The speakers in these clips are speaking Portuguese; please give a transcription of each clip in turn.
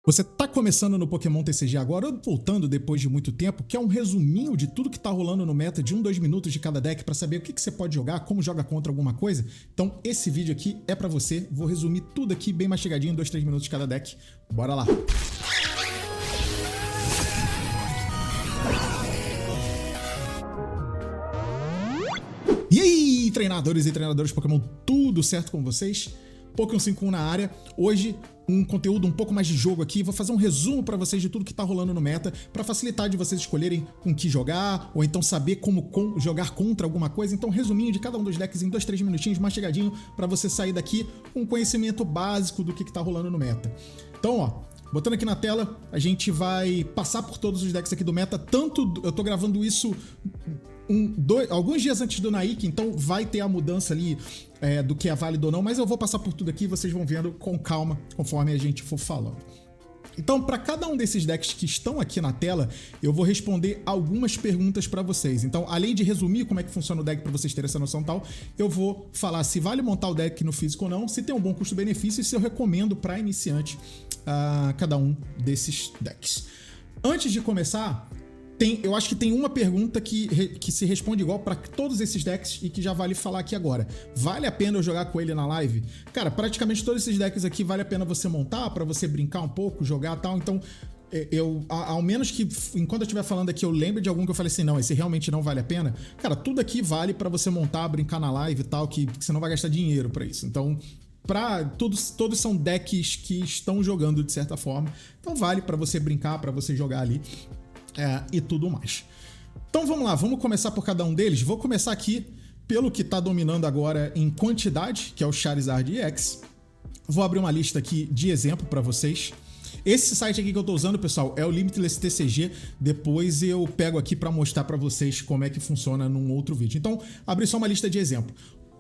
Você tá começando no Pokémon TCG agora, ou voltando depois de muito tempo, que é um resuminho de tudo que tá rolando no meta de 2 minutos de cada deck pra saber o que você pode jogar, como joga contra alguma coisa? Então esse vídeo aqui é pra você, vou resumir tudo aqui bem mastigadinho em 2, 3 minutos de cada deck. Bora lá! E aí, treinadores e treinadoras Pokémon, tudo certo com vocês? Pokémon 5.1 na área. Hoje, um conteúdo um pouco mais de jogo aqui. Vou fazer um resumo pra vocês de tudo que tá rolando no meta, pra facilitar de vocês escolherem com que jogar, ou então saber como jogar contra alguma coisa. Então, resuminho de cada um dos decks em 2, 3 minutinhos, mastigadinho, pra você sair daqui com um conhecimento básico do que tá rolando no meta. Então, ó, botando aqui na tela, a gente vai passar por todos os decks aqui do meta. Eu tô gravando isso alguns dias antes do Naik, então vai ter a mudança ali do que é válido ou não, mas eu vou passar por tudo aqui e vocês vão vendo com calma conforme a gente for falando. Então, para cada um desses decks que estão aqui na tela, eu vou responder algumas perguntas para vocês. Então, além de resumir como é que funciona o deck para vocês terem essa noção tal, eu vou falar se vale montar o deck no físico ou não, se tem um bom custo-benefício e se eu recomendo para iniciante cada um desses decks. Antes de começar, eu acho que tem uma pergunta que se responde igual para todos esses decks e que já vale falar aqui agora. Vale a pena eu jogar com ele na live? Cara, praticamente todos esses decks aqui vale a pena você montar para você brincar um pouco, jogar e tal. Então, ao menos que enquanto eu estiver falando aqui eu lembre de algum que eu falei assim, não, esse realmente não vale a pena. Cara, tudo aqui vale para você montar, brincar na live e tal, que você não vai gastar dinheiro para isso. Então, todos são decks que estão jogando de certa forma. Então, vale para você brincar, para você jogar ali. E tudo mais. Então vamos lá, vamos começar por cada um deles. Vou começar aqui pelo que está dominando agora em quantidade, que é o Charizard EX. Vou abrir uma lista aqui de exemplo para vocês. Esse site aqui que eu estou usando, pessoal, é o Limitless TCG. Depois eu pego aqui para mostrar para vocês como é que funciona num outro vídeo. Então, abri só uma lista de exemplo.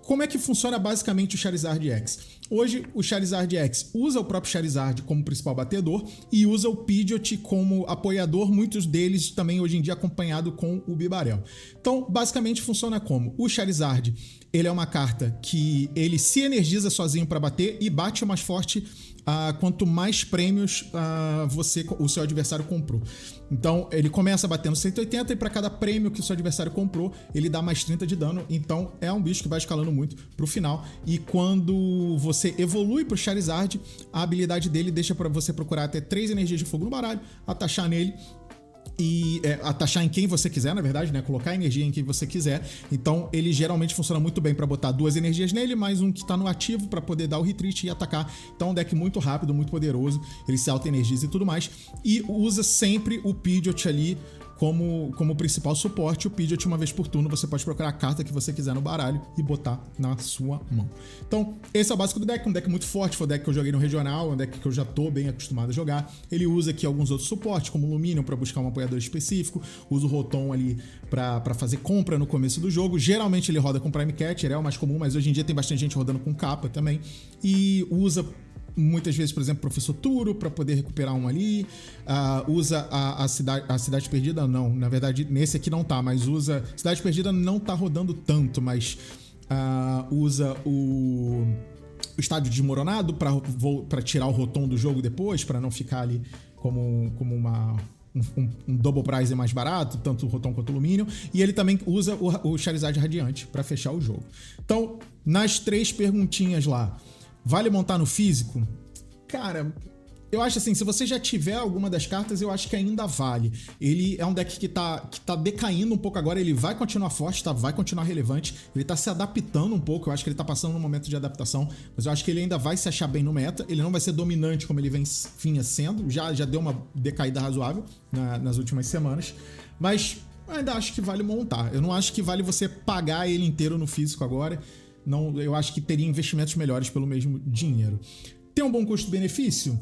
Como é que funciona basicamente o Charizard X? Hoje, o Charizard X usa o próprio Charizard como principal batedor e usa o Pidgeot como apoiador, muitos deles também hoje em dia acompanhado com o Bibarel. Então, basicamente funciona como? O Charizard, ele é uma carta que ele se energiza sozinho para bater e bate mais forte quanto mais prêmios o seu adversário comprou. Então, ele começa batendo 180 e para cada prêmio que o seu adversário comprou, ele dá mais 30 de dano. Então, é um bicho que vai escalando muito pro final. E quando você evolui pro Charizard, a habilidade dele deixa para você procurar até 3 energias de fogo no baralho, atachar nele e atachar em quem você quiser, na verdade, né? Colocar energia em quem você quiser. Então, ele geralmente funciona muito bem para botar 2 energias nele, mais um que tá no ativo para poder dar o retreat e atacar. Então, é um deck muito rápido, muito poderoso. Ele se auto-energiza e tudo mais. E usa sempre o Pidgeot ali como principal suporte. O Pidgeot, uma vez por turno, você pode procurar a carta que você quiser no baralho e botar na sua mão. Então, esse é o básico do deck. Um deck muito forte, foi o deck que eu joguei no regional, um deck que eu já tô bem acostumado a jogar. Ele usa aqui alguns outros suportes, como o Luminion para buscar um apoiador específico, usa o Rotom ali para fazer compra no começo do jogo. Geralmente ele roda com Prime Catcher, é o mais comum, mas hoje em dia tem bastante gente rodando com capa também. E usa muitas vezes, por exemplo, Professor Turo para poder recuperar um ali, usa a Cidade Perdida, não, na verdade nesse aqui não tá, mas usa, Cidade Perdida não tá rodando tanto, mas usa o Estádio Desmoronado para tirar o Rotom do jogo depois, para não ficar ali como um double prize mais barato, tanto o Rotom quanto o Luminion, e ele também usa o Charizard Radiante para fechar o jogo. Então, nas 3 perguntinhas lá, vale montar no físico? Cara, eu acho assim, se você já tiver alguma das cartas, eu acho que ainda vale. Ele é um deck que tá decaindo um pouco agora, ele vai continuar forte, vai continuar relevante, ele tá se adaptando um pouco, eu acho que ele tá passando num momento de adaptação, mas eu acho que ele ainda vai se achar bem no meta, ele não vai ser dominante como ele vinha sendo, já deu uma decaída razoável nas últimas semanas, mas ainda acho que vale montar. Eu não acho que vale você pagar ele inteiro no físico agora. Não, eu acho que teria investimentos melhores pelo mesmo dinheiro. Tem um bom custo-benefício?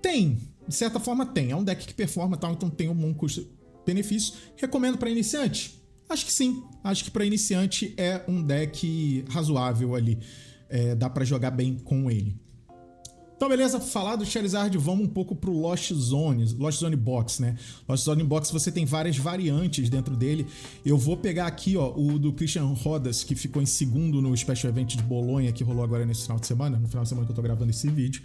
Tem. De certa forma tem. É um deck que performa, tal, então tem um bom custo-benefício. Recomendo para iniciante? Acho que sim. Acho que para iniciante é um deck razoável ali. Dá para jogar bem com ele. Então, beleza, falar do Charizard, vamos um pouco pro Lost Zone Box, né? Lost Zone Box você tem várias variantes dentro dele. Eu vou pegar aqui, ó, o do Christian Rodas, que ficou em segundo no Special Event de Bolonha, que rolou agora nesse final de semana, no final de semana que eu tô gravando esse vídeo.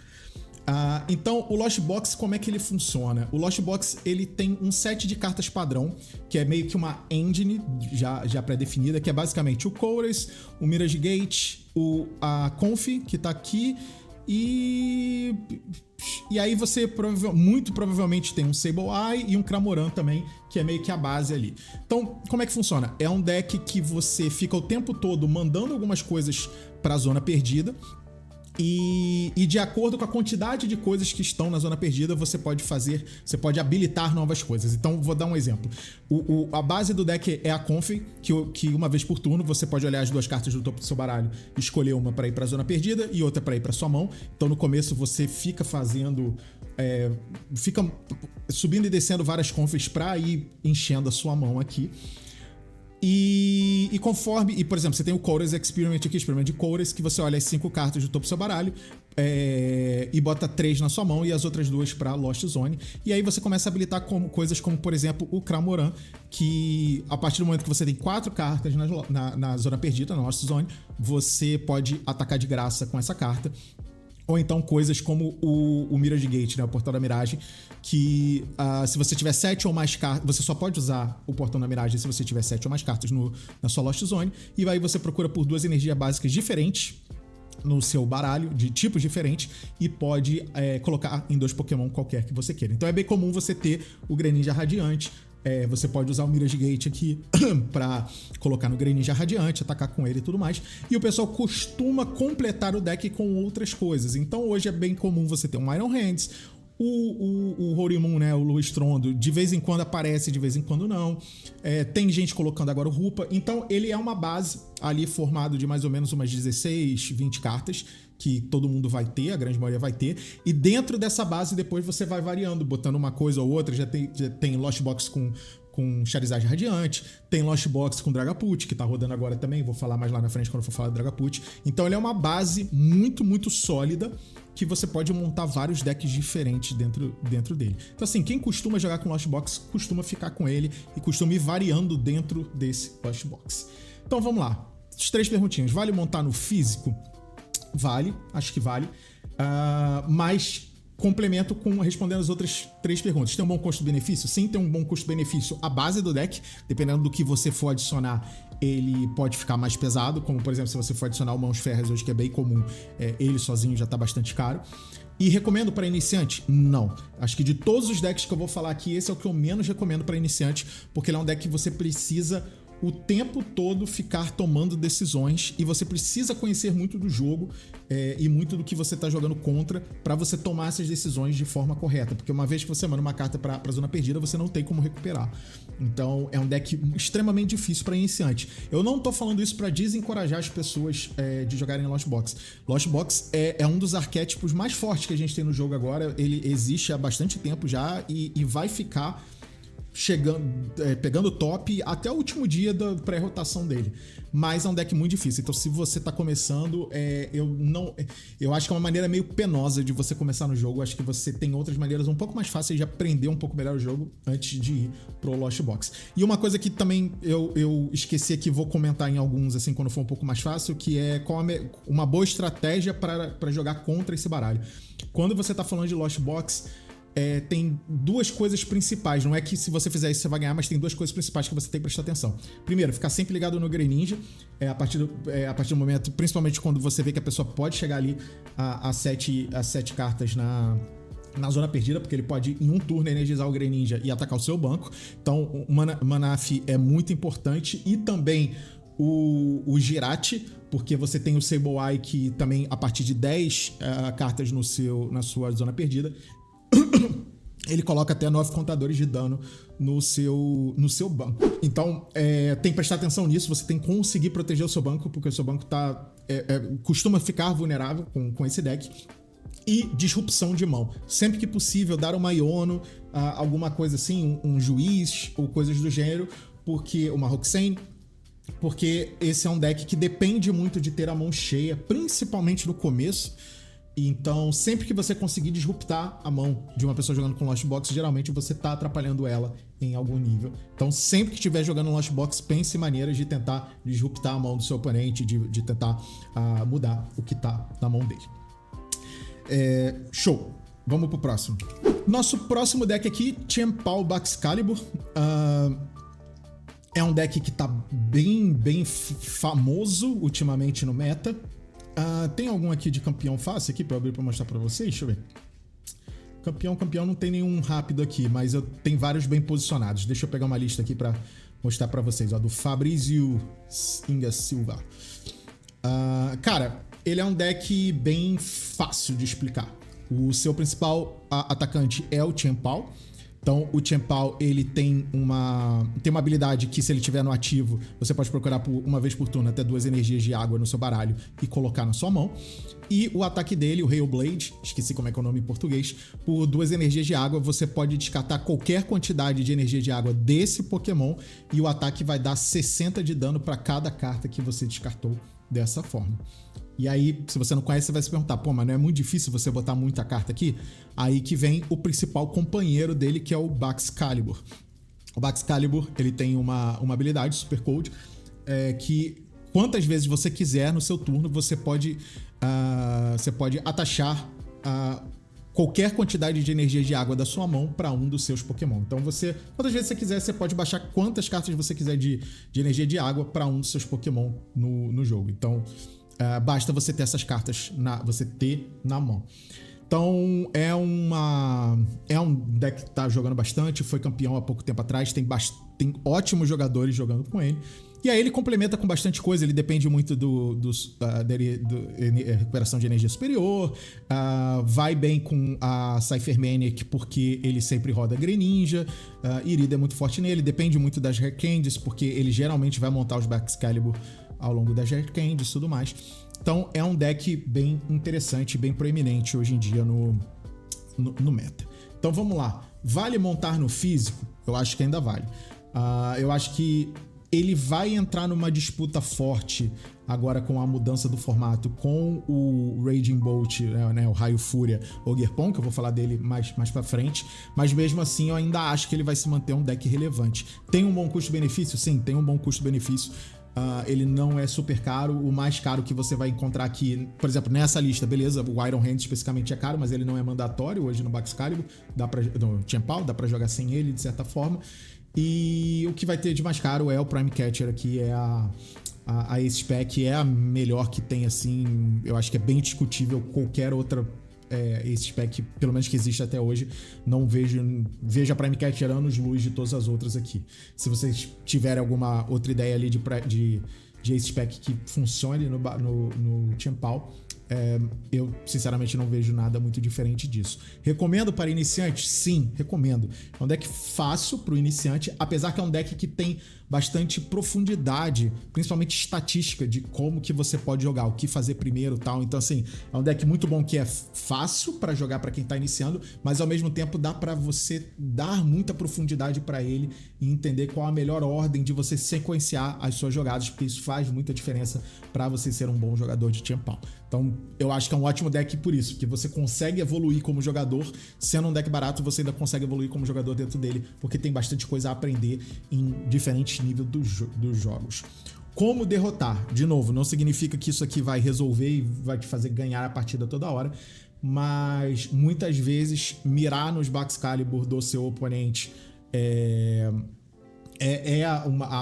Então, o Lost Box, como é que ele funciona? O Lost Box, ele tem um set de cartas padrão, que é meio que uma engine já pré-definida, que é basicamente o Chorus, o Mirage Gate, a Conf, que tá aqui, e aí você muito provavelmente tem um Sableye e um Cramoran também, que é meio que a base ali. Então, como é que funciona? É um deck que você fica o tempo todo mandando algumas coisas pra zona perdida, e de acordo com a quantidade de coisas que estão na zona perdida, você pode habilitar novas coisas. Então, vou dar um exemplo. A base do deck é a Conf, que uma vez por turno você pode olhar as duas cartas do topo do seu baralho, escolher uma para ir para a zona perdida e outra para ir para sua mão. Então, no começo você fica fazendo, fica subindo e descendo várias Confs para ir enchendo a sua mão aqui. E conforme, por exemplo, você tem o Chorus Experiment aqui, experimento de Chorus, que você olha as 5 cartas do topo do seu baralho e bota 3 na sua mão e as outras 2 pra Lost Zone. E aí você começa a habilitar coisas como, por exemplo, o Cramoran, que a partir do momento que você tem 4 cartas na zona perdida, na Lost Zone, você pode atacar de graça com essa carta. Ou então coisas como o Mirage Gate, né? O Portão da Miragem, que se você tiver 7 ou mais cartas, você só pode usar o Portão da Miragem se você tiver 7 ou mais cartas na sua Lost Zone, e aí você procura por 2 energias básicas diferentes no seu baralho, de tipos diferentes, e pode colocar em 2 Pokémon qualquer que você queira. Então é bem comum você ter o Greninja Radiante. Você pode usar o Mirage Gate aqui pra colocar no Greninja Radiante, atacar com ele e tudo mais. E o pessoal costuma completar o deck com outras coisas. Então hoje é bem comum você ter um Iron Hands, o Horimun, né, o Luestrondo, de vez em quando aparece, de vez em quando não. Tem gente colocando agora o Rupa. Então ele é uma base ali formado de mais ou menos umas 16, 20 cartas, que todo mundo vai ter, a grande maioria vai ter, e dentro dessa base depois você vai variando, botando uma coisa ou outra. Já tem Lost Box com Charizard Radiante, tem Lost Box com Dragapult, que tá rodando agora também, vou falar mais lá na frente quando eu for falar do Dragapult. Então ele é uma base muito, muito sólida, que você pode montar vários decks diferentes dentro dele. Então assim, quem costuma jogar com Lost Box, costuma ficar com ele e costuma ir variando dentro desse Lost Box. Então vamos lá, as 3 perguntinhas. Vale montar no físico? Vale, acho que vale, mas complemento respondendo as outras 3 perguntas. Tem um bom custo-benefício? Sim, tem um bom custo-benefício. A base do deck, dependendo do que você for adicionar, ele pode ficar mais pesado, como por exemplo, se você for adicionar o Mãos Férreas hoje, que é bem comum, ele sozinho já tá bastante caro. E recomendo para iniciante? Não. Acho que de todos os decks que eu vou falar aqui, esse é o que eu menos recomendo para iniciante, porque ele é um deck que você precisa o tempo todo ficar tomando decisões, e você precisa conhecer muito do jogo e muito do que você tá jogando contra para você tomar essas decisões de forma correta, porque uma vez que você manda uma carta pra zona perdida, você não tem como recuperar. Então é um deck extremamente difícil para iniciante. Eu não tô falando isso para desencorajar as pessoas de jogarem Lost Box. Lost Box é um dos arquétipos mais fortes que a gente tem no jogo agora. Ele existe há bastante tempo já e vai ficar pegando top até o último dia da pré-rotação dele. Mas é um deck muito difícil. Então, se você tá começando, eu acho que é uma maneira meio penosa de você começar no jogo. Eu acho que você tem outras maneiras um pouco mais fáceis de aprender um pouco melhor o jogo antes de ir pro Lost Box. E uma coisa que também eu esqueci aqui, vou comentar em alguns, assim, quando for um pouco mais fácil, que é qual uma boa estratégia para jogar contra esse baralho. Quando você tá falando de Lost Box, tem 2 coisas principais. Não é que se você fizer isso você vai ganhar, mas tem 2 coisas principais que você tem que prestar atenção. Primeiro, ficar sempre ligado no Greninja, a partir do momento, principalmente quando você vê que a pessoa pode chegar ali a 7 cartas na zona perdida, porque ele pode em um turno energizar o Greninja e atacar o seu banco. Então o Manaphy é muito importante, e também o Jirate, porque você tem o Sableye, que também a partir de 10 cartas na sua zona perdida, ele coloca até 9 contadores de dano no seu banco. Então, tem que prestar atenção nisso. Você tem que conseguir proteger o seu banco, porque o seu banco costuma ficar vulnerável com esse deck. E disrupção de mão. Sempre que possível, dar uma Iono, alguma coisa assim, um Juiz ou coisas do gênero, porque uma Roxane, porque esse é um deck que depende muito de ter a mão cheia, principalmente no começo. Então, sempre que você conseguir disruptar a mão de uma pessoa jogando com Lost Box, geralmente você tá atrapalhando ela em algum nível. Então, sempre que estiver jogando Lost Box, pense em maneiras de tentar disruptar a mão do seu oponente, de tentar mudar o que tá na mão dele. Show. Vamos pro próximo. Nosso próximo deck aqui, Chien-Pao Baxcalibur. É um deck que tá bem famoso ultimamente no meta. Tem algum aqui de campeão fácil aqui pra eu abrir pra mostrar pra vocês? Deixa eu ver. Campeão não tem nenhum rápido aqui, mas tem vários bem posicionados. Deixa eu pegar uma lista aqui pra mostrar pra vocês. Ó, do Fabrício Inga Silva. Cara, ele é um deck bem fácil de explicar. O seu principal atacante é o Chien-Pao. Então, o Chien-Pao, ele tem uma habilidade que, se ele tiver no ativo, você pode procurar uma vez por turno até 2 energias de água no seu baralho e colocar na sua mão. E o ataque dele, o Hail Blade, esqueci como é que é o nome em português, por 2 energias de água, você pode descartar qualquer quantidade de energia de água desse Pokémon e o ataque vai dar 60 de dano para cada carta que você descartou dessa forma. E aí, se você não conhece, você vai se perguntar, pô, mas não é muito difícil você botar muita carta aqui? Aí que vem o principal companheiro dele, que é o Baxcalibur. O Baxcalibur, ele tem uma habilidade, Super Code, que quantas vezes você quiser no seu turno, você pode atachar qualquer quantidade de energia de água da sua mão para um dos seus Pokémon. Então, quantas vezes você quiser, você pode baixar quantas cartas você quiser de energia de água para um dos seus Pokémon no jogo. Então, basta você ter essas cartas na mão. Então, é um deck que tá jogando bastante, foi campeão há pouco tempo atrás, tem ótimos jogadores jogando com ele. E aí ele complementa com bastante coisa, ele depende muito da recuperação de energia superior, vai bem com a Cypher Maniac porque ele sempre roda Greninja, Irida é muito forte nele, depende muito das Rare Candies, porque ele geralmente vai montar os Baxcalibur ao longo das Rare Candies e tudo mais. Então é um deck bem interessante, bem proeminente hoje em dia no meta. Então vamos lá, vale montar no físico? Eu acho que ainda vale. Eu acho que ele vai entrar numa disputa forte agora com a mudança do formato com o Raging Bolt, né, o Raio Fúria Ogerpon, que eu vou falar dele mais pra frente, mas mesmo assim eu ainda acho que ele vai se manter um deck relevante. Tem um bom custo-benefício? Sim, tem um bom custo-benefício. Ele não é super caro, o mais caro que você vai encontrar aqui, por exemplo, nessa lista, beleza, o Iron Hand especificamente é caro, mas ele não é mandatório hoje no Baxcalibur, no Chien-Pao, dá pra jogar sem ele de certa forma. E o que vai ter de mais caro é o Prime Catcher aqui, a Ace Spec, é a melhor que tem, assim, eu acho que é bem discutível qualquer outra Ace Spec, pelo menos que existe até hoje, não vejo a Prime Catcher anos-luz de todas as outras aqui. Se vocês tiverem alguma outra ideia ali de Ace Spec que funcione no Chien-Pao, eu sinceramente não vejo nada muito diferente disso. Recomendo para iniciantes? Sim, recomendo. É um deck fácil para o iniciante, apesar que é um deck que tem bastante profundidade, principalmente estatística de como que você pode jogar, o que fazer primeiro e tal. Então, assim, é um deck muito bom que é fácil para jogar para quem tá iniciando, mas ao mesmo tempo dá para você dar muita profundidade para ele e entender qual a melhor ordem de você sequenciar as suas jogadas, porque isso faz muita diferença para você ser um bom jogador de Chien-Pao. Então, eu acho que é um ótimo deck por isso, porque você consegue evoluir como jogador, sendo um deck barato, você ainda consegue evoluir como jogador dentro dele, porque tem bastante coisa a aprender em diferentes níveis dos jogos. Como derrotar? De novo, não significa que isso aqui vai resolver e vai te fazer ganhar a partida toda hora, mas muitas vezes mirar nos Baxcalibur do seu oponente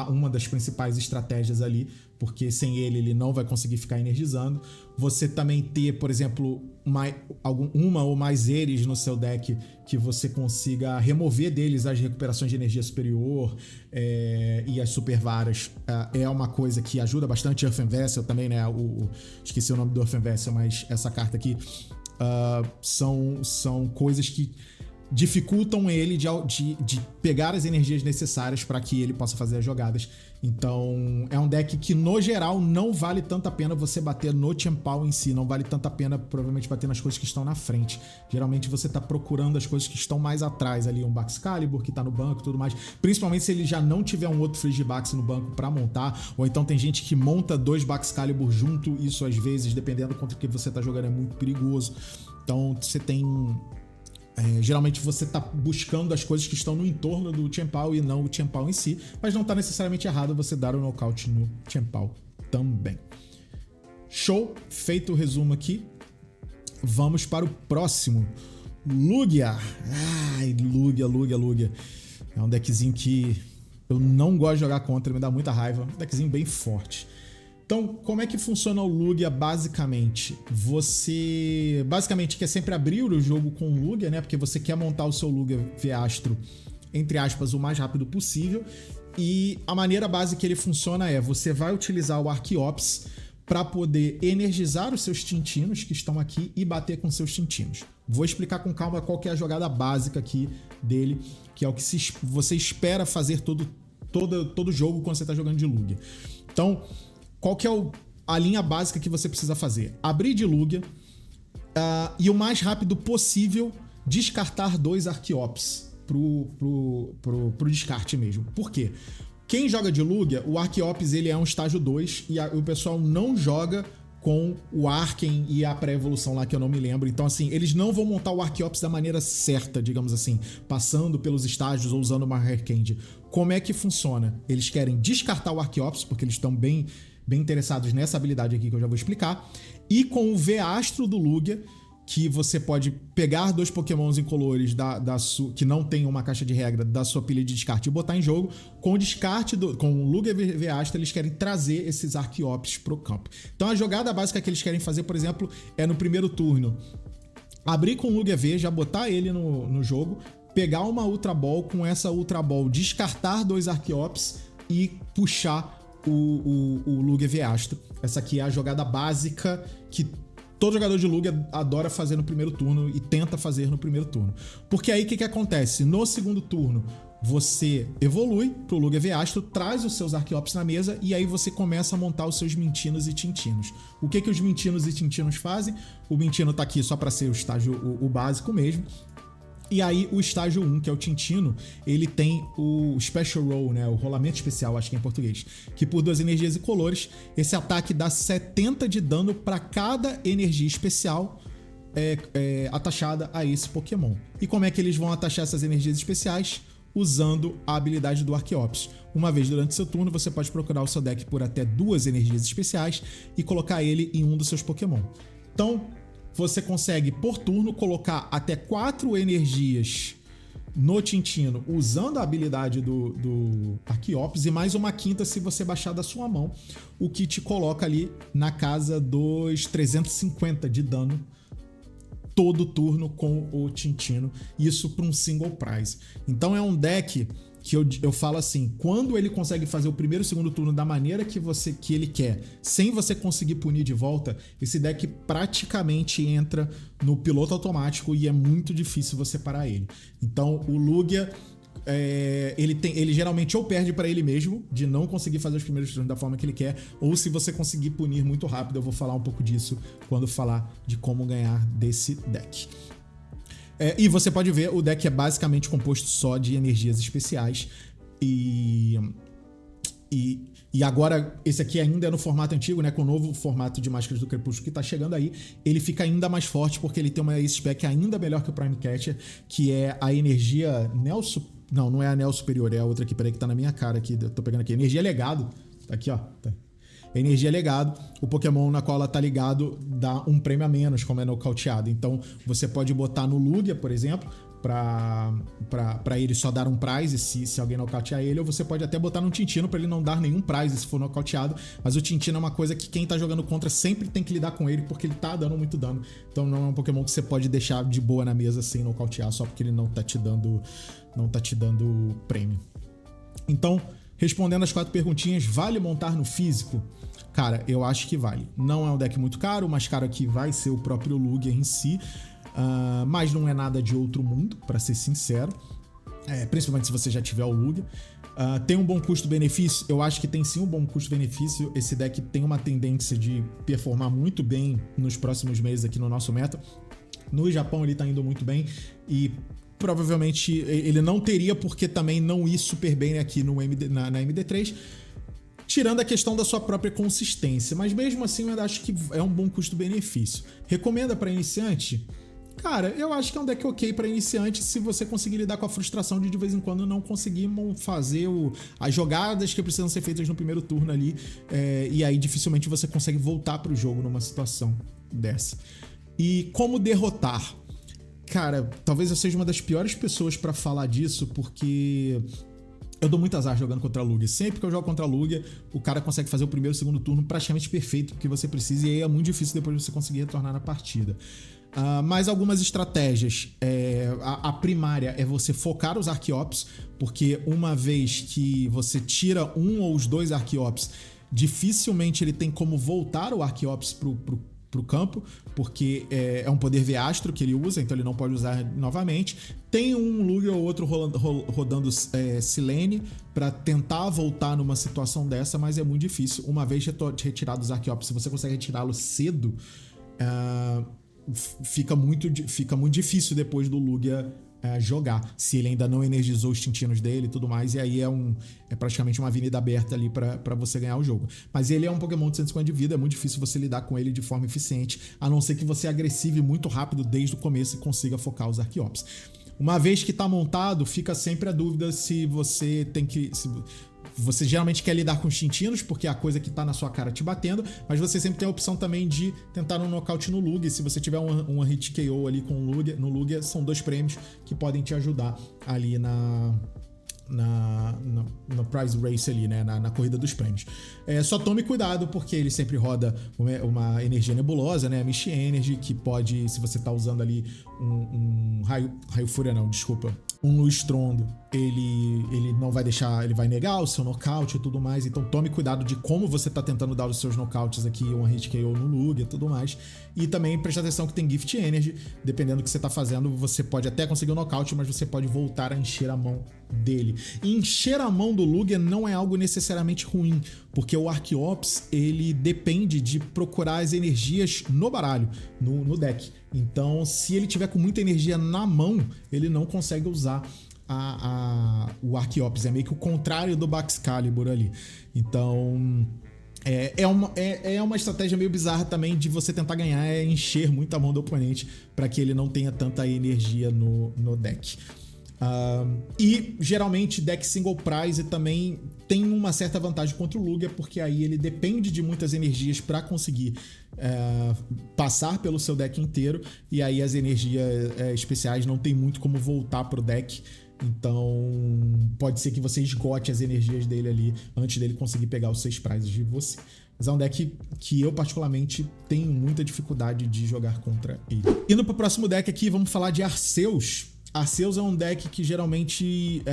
uma das principais estratégias ali, porque sem ele não vai conseguir ficar energizando. Você também ter, por exemplo, uma ou mais Eres no seu deck que você consiga remover deles as recuperações de energia superior e as super varas, é uma coisa que ajuda bastante. Earthen Vessel também, né? Esqueci o nome do Earthen Vessel, mas essa carta aqui são coisas que dificultam ele de pegar as energias necessárias para que ele possa fazer as jogadas. Então, é um deck que, no geral, não vale tanto a pena você bater no Chien-Pao em si. Não vale tanto a pena, provavelmente, bater nas coisas que estão na frente. Geralmente, você tá procurando as coisas que estão mais atrás ali. Um Baxcalibur que tá no banco e tudo mais. Principalmente se ele já não tiver um outro Frigibax no banco para montar. Ou então tem gente que monta 2 Baxcalibur junto. Isso, às vezes, dependendo contra o que você tá jogando, é muito perigoso. Então, você tem... geralmente você tá buscando as coisas que estão no entorno do Chien-Pao e não o Chien-Pao em si, mas não tá necessariamente errado você dar o nocaute no Chien-Pao também. Show, feito o resumo aqui. vamos para o próximo. Lugia. Ai, Lugia. É um deckzinho que eu não gosto de jogar contra, me dá muita raiva. Um deckzinho bem forte. Então, como é que funciona o Lugia basicamente? Você basicamente quer sempre abrir o jogo com o Lugia, né? Porque você quer montar o seu Lugia V-Astro, entre aspas, o mais rápido possível. E a maneira base que ele funciona é, você vai utilizar o Arqueops para poder energizar os seus Tintinos que estão aqui e bater com seus Tintinos. Vou explicar com calma qual que é a jogada básica aqui dele, que é o que você espera fazer todo jogo quando você está jogando de Lugia. Então, qual que é a linha básica que você precisa fazer? Abrir de Lugia e o mais rápido possível descartar 2 Arqueops pro descarte mesmo. Por quê? Quem joga de Lugia, o Arqueops ele é um estágio 2 e o pessoal não joga com o Arken e a pré-evolução lá que eu não me lembro. Então, assim, eles não vão montar o Arqueops da maneira certa, digamos assim, passando pelos estágios ou usando uma Rare Candy. Como é que funciona? Eles querem descartar o Arqueops, porque eles estão bem interessados nessa habilidade aqui que eu já vou explicar. E com o V-Astro do Lugia, que você pode pegar 2 pokémons incolores que não tem uma caixa de regra da sua pilha de descarte e botar em jogo. Com o descarte com o Lugia V-Astro, eles querem trazer esses Arqueops pro campo. Então a jogada básica que eles querem fazer, por exemplo, é no primeiro turno abrir com o Lugia V, já botar ele no jogo, pegar uma Ultra Ball, com essa Ultra Ball descartar 2 Arqueops e puxar o Lugia V-Astro. Essa aqui é a jogada básica que todo jogador de Lugia adora fazer no primeiro turno e tenta fazer no primeiro turno. Porque aí o que acontece? No segundo turno, você evolui pro Lugia V-Astro, traz os seus Arqueops na mesa e aí você começa a montar os seus Mintinos e Tintinos. O que os Mintinos e Tintinos fazem? O Mintino tá aqui só para ser o estágio o básico mesmo. E aí o estágio 1, que é o Tintino, ele tem o Special Roll, né? O rolamento especial, acho que é em português. Que por 2 energias incolores, esse ataque dá 70 de dano para cada energia especial atachada a esse Pokémon. E como é que eles vão atachar essas energias especiais? Usando a habilidade do Arqueops. Uma vez durante seu turno, você pode procurar o seu deck por até 2 energias especiais e colocar ele em um dos seus Pokémon. Então, você consegue, por turno, colocar até 4 energias no Tintino usando a habilidade do Arqueops e mais uma quinta se você baixar da sua mão, o que te coloca ali na casa dos 350 de dano todo turno com o Tintino, isso para um single prize. Então é um deck que eu falo assim, quando ele consegue fazer o primeiro e segundo turno da maneira que ele quer, sem você conseguir punir de volta, esse deck praticamente entra no piloto automático e é muito difícil você parar ele. Então o Lugia, ele geralmente ou perde para ele mesmo, de não conseguir fazer os primeiros turnos da forma que ele quer, ou se você conseguir punir muito rápido, eu vou falar um pouco disso quando falar de como ganhar desse deck. E você pode ver, o deck é basicamente composto só de energias especiais. E agora, esse aqui ainda é no formato antigo, né? Com o novo formato de Máscaras do Crepúsculo que tá chegando aí, ele fica ainda mais forte porque ele tem uma spec ainda melhor que o Prime Catcher, que é a energia não é a Neo Superior, é a outra aqui, peraí que tá na minha cara aqui, eu tô pegando aqui, energia legado, tá aqui ó, tá. Energia legado, o Pokémon na qual ela tá ligado dá um prêmio a menos, como é nocauteado. Então você pode botar no Lugia, por exemplo, pra ele só dar um prize se alguém nocautear ele, ou você pode até botar no Tintino pra ele não dar nenhum prize se for nocauteado, mas o Tintino é uma coisa que quem tá jogando contra sempre tem que lidar com ele, porque ele tá dando muito dano. Então não é um Pokémon que você pode deixar de boa na mesa sem nocautear, só porque ele não tá te dando prêmio. Então, respondendo as 4 perguntinhas, vale montar no físico? Cara, eu acho que vale. Não é um deck muito caro, o mais caro aqui vai ser o próprio Lugia em si, mas não é nada de outro mundo, pra ser sincero, principalmente se você já tiver o Lugia. Tem um bom custo-benefício? Eu acho que tem sim um bom custo-benefício. Esse deck tem uma tendência de performar muito bem nos próximos meses aqui no nosso meta. No Japão ele tá indo muito bem e provavelmente ele não teria porque também não ir super bem aqui no na MD3, tirando a questão da sua própria consistência. Mas mesmo assim eu acho que é um bom custo-benefício. Recomenda para iniciante? Cara, eu acho que é um deck ok para iniciante se você conseguir lidar com a frustração de vez em quando não conseguir fazer as jogadas que precisam ser feitas no primeiro turno ali, e aí dificilmente você consegue voltar para o jogo numa situação dessa. E como derrotar? Cara, talvez eu seja uma das piores pessoas pra falar disso, porque eu dou muito azar jogando contra a Lugia. Sempre que eu jogo contra a Lugia, o cara consegue fazer o primeiro e o segundo turno praticamente perfeito que você precisa, e aí é muito difícil depois você conseguir retornar na partida. Mas algumas estratégias. A primária é você focar os Archeops, porque uma vez que você tira um ou os dois Archeops, dificilmente ele tem como voltar o Archeops pro campo, porque é um poder V-Astro que ele usa, então ele não pode usar novamente. Tem um Lugia ou outro rodando Silene para tentar voltar numa situação dessa, mas é muito difícil. Uma vez retirado os Archeops, se você consegue retirá-lo cedo, fica muito difícil depois do Lugia jogar, se ele ainda não energizou os Tintinos dele e tudo mais, e aí é praticamente uma avenida aberta ali pra você ganhar o jogo. Mas ele é um Pokémon de 150 de vida, é muito difícil você lidar com ele de forma eficiente, a não ser que você agressive muito rápido desde o começo e consiga focar os Archeops. Uma vez que tá montado, fica sempre a dúvida se você tem que... Você geralmente quer lidar com os Tintinos, porque é a coisa que tá na sua cara te batendo, mas você sempre tem a opção também de tentar um nocaute no Lugia. Se você tiver uma hit KO ali com no Lugia, são 2 prêmios que podem te ajudar ali na prize race ali, né? Na corrida dos prêmios. Só tome cuidado, porque ele sempre roda uma energia nebulosa, né? A Misty Energy, que pode, se você tá usando ali um raio fúria, não, desculpa, um Estrondo, ele não vai deixar, ele vai negar o seu nocaute e tudo mais, então tome cuidado de como você tá tentando dar os seus nocautes aqui, uma hit KO no Lugia e tudo mais, e também preste atenção que tem Gift Energy, dependendo do que você tá fazendo, você pode até conseguir o nocaute, mas você pode voltar a encher a mão dele. E encher a mão do Lugia não é algo necessariamente ruim, porque o Archeops, ele depende de procurar as energias no baralho, no deck. Então, se ele tiver com muita energia na mão, ele não consegue usar o Archeops. É meio que o contrário do Baxcalibur ali. Então, é uma estratégia meio bizarra também de você tentar ganhar, encher muito a mão do oponente para que ele não tenha tanta energia no deck. E geralmente deck single prize também tem uma certa vantagem contra o Lugia, porque aí ele depende de muitas energias para conseguir passar pelo seu deck inteiro, e aí as energias especiais não tem muito como voltar pro deck. Então pode ser que você esgote as energias dele ali antes dele conseguir pegar os 6 prizes de você. Mas é um deck que eu particularmente tenho muita dificuldade de jogar contra ele. Indo pro próximo deck aqui, vamos falar de Arceus. Arceus é um deck que geralmente,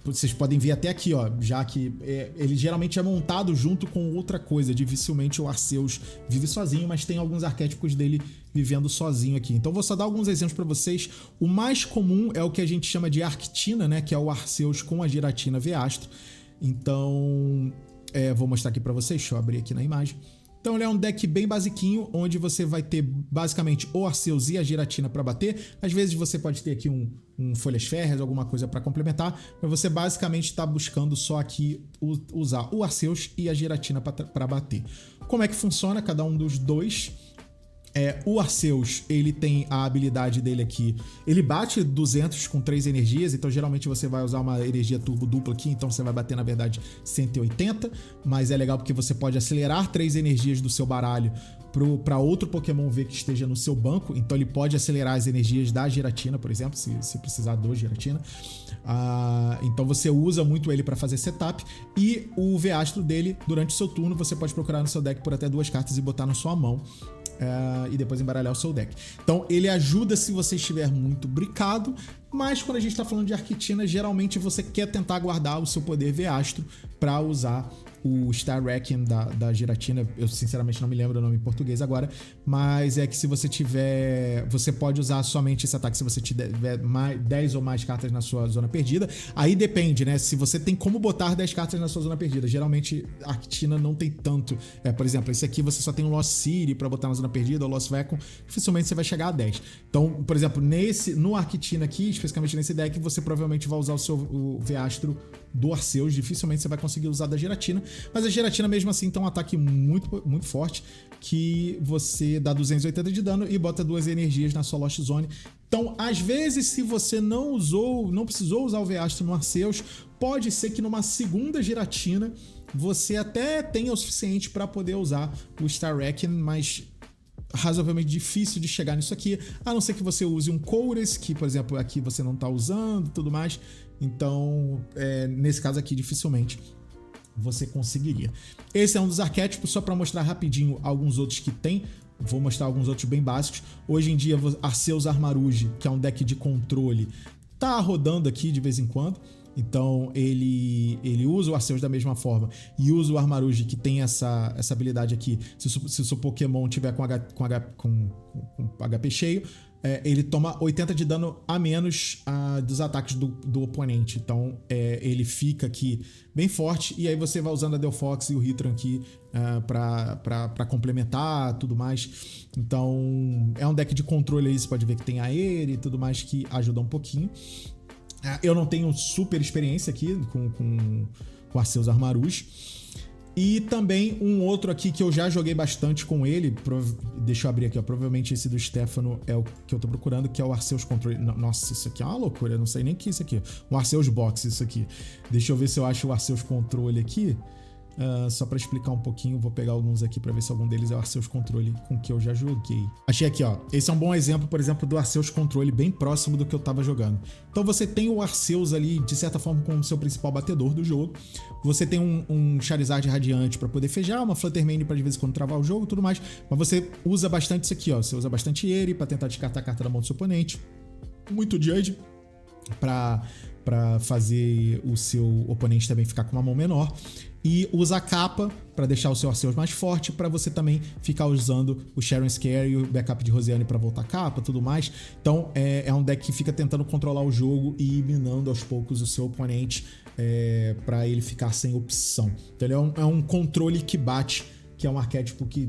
vocês podem ver até aqui, ó, já que ele geralmente é montado junto com outra coisa. Dificilmente o Arceus vive sozinho, mas tem alguns arquétipos dele vivendo sozinho aqui. Então vou só dar alguns exemplos para vocês. O mais comum é o que a gente chama de Arctina, né, que é o Arceus com a Giratina V-Astro. Então, vou mostrar aqui para vocês, deixa eu abrir aqui na imagem. Então ele é um deck bem basiquinho, onde você vai ter basicamente o Arceus e a Giratina para bater. Às vezes você pode ter aqui um Folhas Férreas, alguma coisa para complementar, mas você basicamente está buscando só aqui usar o Arceus e a Giratina para bater. Como é que funciona cada um dos dois? O Arceus, ele tem a habilidade dele aqui, ele bate 200 com 3 energias, então geralmente você vai usar uma energia turbo dupla aqui, então você vai bater na verdade 180, mas é legal porque você pode acelerar 3 energias do seu baralho para outro Pokémon V que esteja no seu banco, então ele pode acelerar as energias da Giratina, por exemplo, se precisar do Giratina. Então você usa muito ele para fazer setup, e o V-Astro dele, durante o seu turno, você pode procurar no seu deck por até 2 cartas e botar na sua mão. E depois embaralhar o seu deck. Então ele ajuda se você estiver muito bricado, mas quando a gente está falando de Arctina, geralmente você quer tentar guardar o seu poder V-Astro para usar o Star Requiem da Giratina. Eu sinceramente não me lembro o nome em português agora, mas é que se você tiver... Você pode usar somente esse ataque se você tiver 10 ou mais cartas na sua zona perdida. Aí depende, né? Se você tem como botar 10 cartas na sua zona perdida. Geralmente a Arctina não tem tanto. Por exemplo, esse aqui você só tem um Lost City para botar na zona perdida, ou Lost Vacuum. Dificilmente você vai chegar a 10. Então, por exemplo, no Arctina aqui, especificamente nesse deck, você provavelmente vai usar o V-Astro do Arceus. Dificilmente você vai conseguir usar da Giratina. Mas a Giratina mesmo assim tem um ataque muito, muito forte, que você dá 280 de dano e bota 2 energias na sua Lost Zone. Então, às vezes, se você não precisou usar o V-Astro no Arceus, pode ser que numa segunda Giratina você até tenha o suficiente para poder usar o Star Requiem, mas razoavelmente difícil de chegar nisso aqui, a não ser que você use um Chorus, que, por exemplo, aqui você não tá usando e tudo mais. Então, nesse caso aqui, dificilmente você conseguiria. Esse é um dos arquétipos, só para mostrar rapidinho alguns outros que tem. Vou mostrar alguns outros bem básicos. Hoje em dia, Arceus Armarouge, que é um deck de controle, tá rodando aqui de vez em quando. Então ele usa o Arceus da mesma forma e usa o Armarouge, que tem essa habilidade aqui. Se o seu Pokémon tiver com HP cheio, ele toma 80 de dano a menos dos ataques do oponente. Então ele fica aqui bem forte. E aí você vai usando a Delphox e o Heatran aqui pra complementar tudo mais. Então é um deck de controle aí. Você pode ver que tem Aere e tudo mais, que ajuda um pouquinho. Eu não tenho super experiência aqui com Arceus Armarouge. E também um outro aqui que eu já joguei bastante com ele. Deixa eu abrir aqui, ó. Provavelmente esse do Stefano é o que eu tô procurando, que é o Arceus Controle. Nossa, isso aqui é uma loucura. Eu não sei nem o que é isso aqui. Um Arceus Box, isso aqui. Deixa eu ver se eu acho o Arceus Controle aqui. Só pra explicar um pouquinho, vou pegar alguns aqui pra ver se algum deles é o Arceus Controle com que eu já joguei. Achei aqui, ó. Esse é um bom exemplo, por exemplo, do Arceus Controle, bem próximo do que eu tava jogando. Então você tem o Arceus ali, de certa forma, como seu principal batedor do jogo. Você tem um Charizard Radiante pra poder fejar, uma Fluttermane pra de vez em quando travar o jogo e tudo mais. Mas você usa bastante isso aqui, ó. Você usa bastante ele pra tentar descartar a carta da mão do seu oponente. Muito Judge pra fazer o seu oponente também ficar com uma mão menor. E usa a capa para deixar o seu Arceus mais forte, para você também ficar usando o Sharon Scare e o backup de Rosiane para voltar a capa e tudo mais. Então é um deck que fica tentando controlar o jogo e ir minando aos poucos o seu oponente para ele ficar sem opção. Então ele é um controle que bate, que é um arquétipo que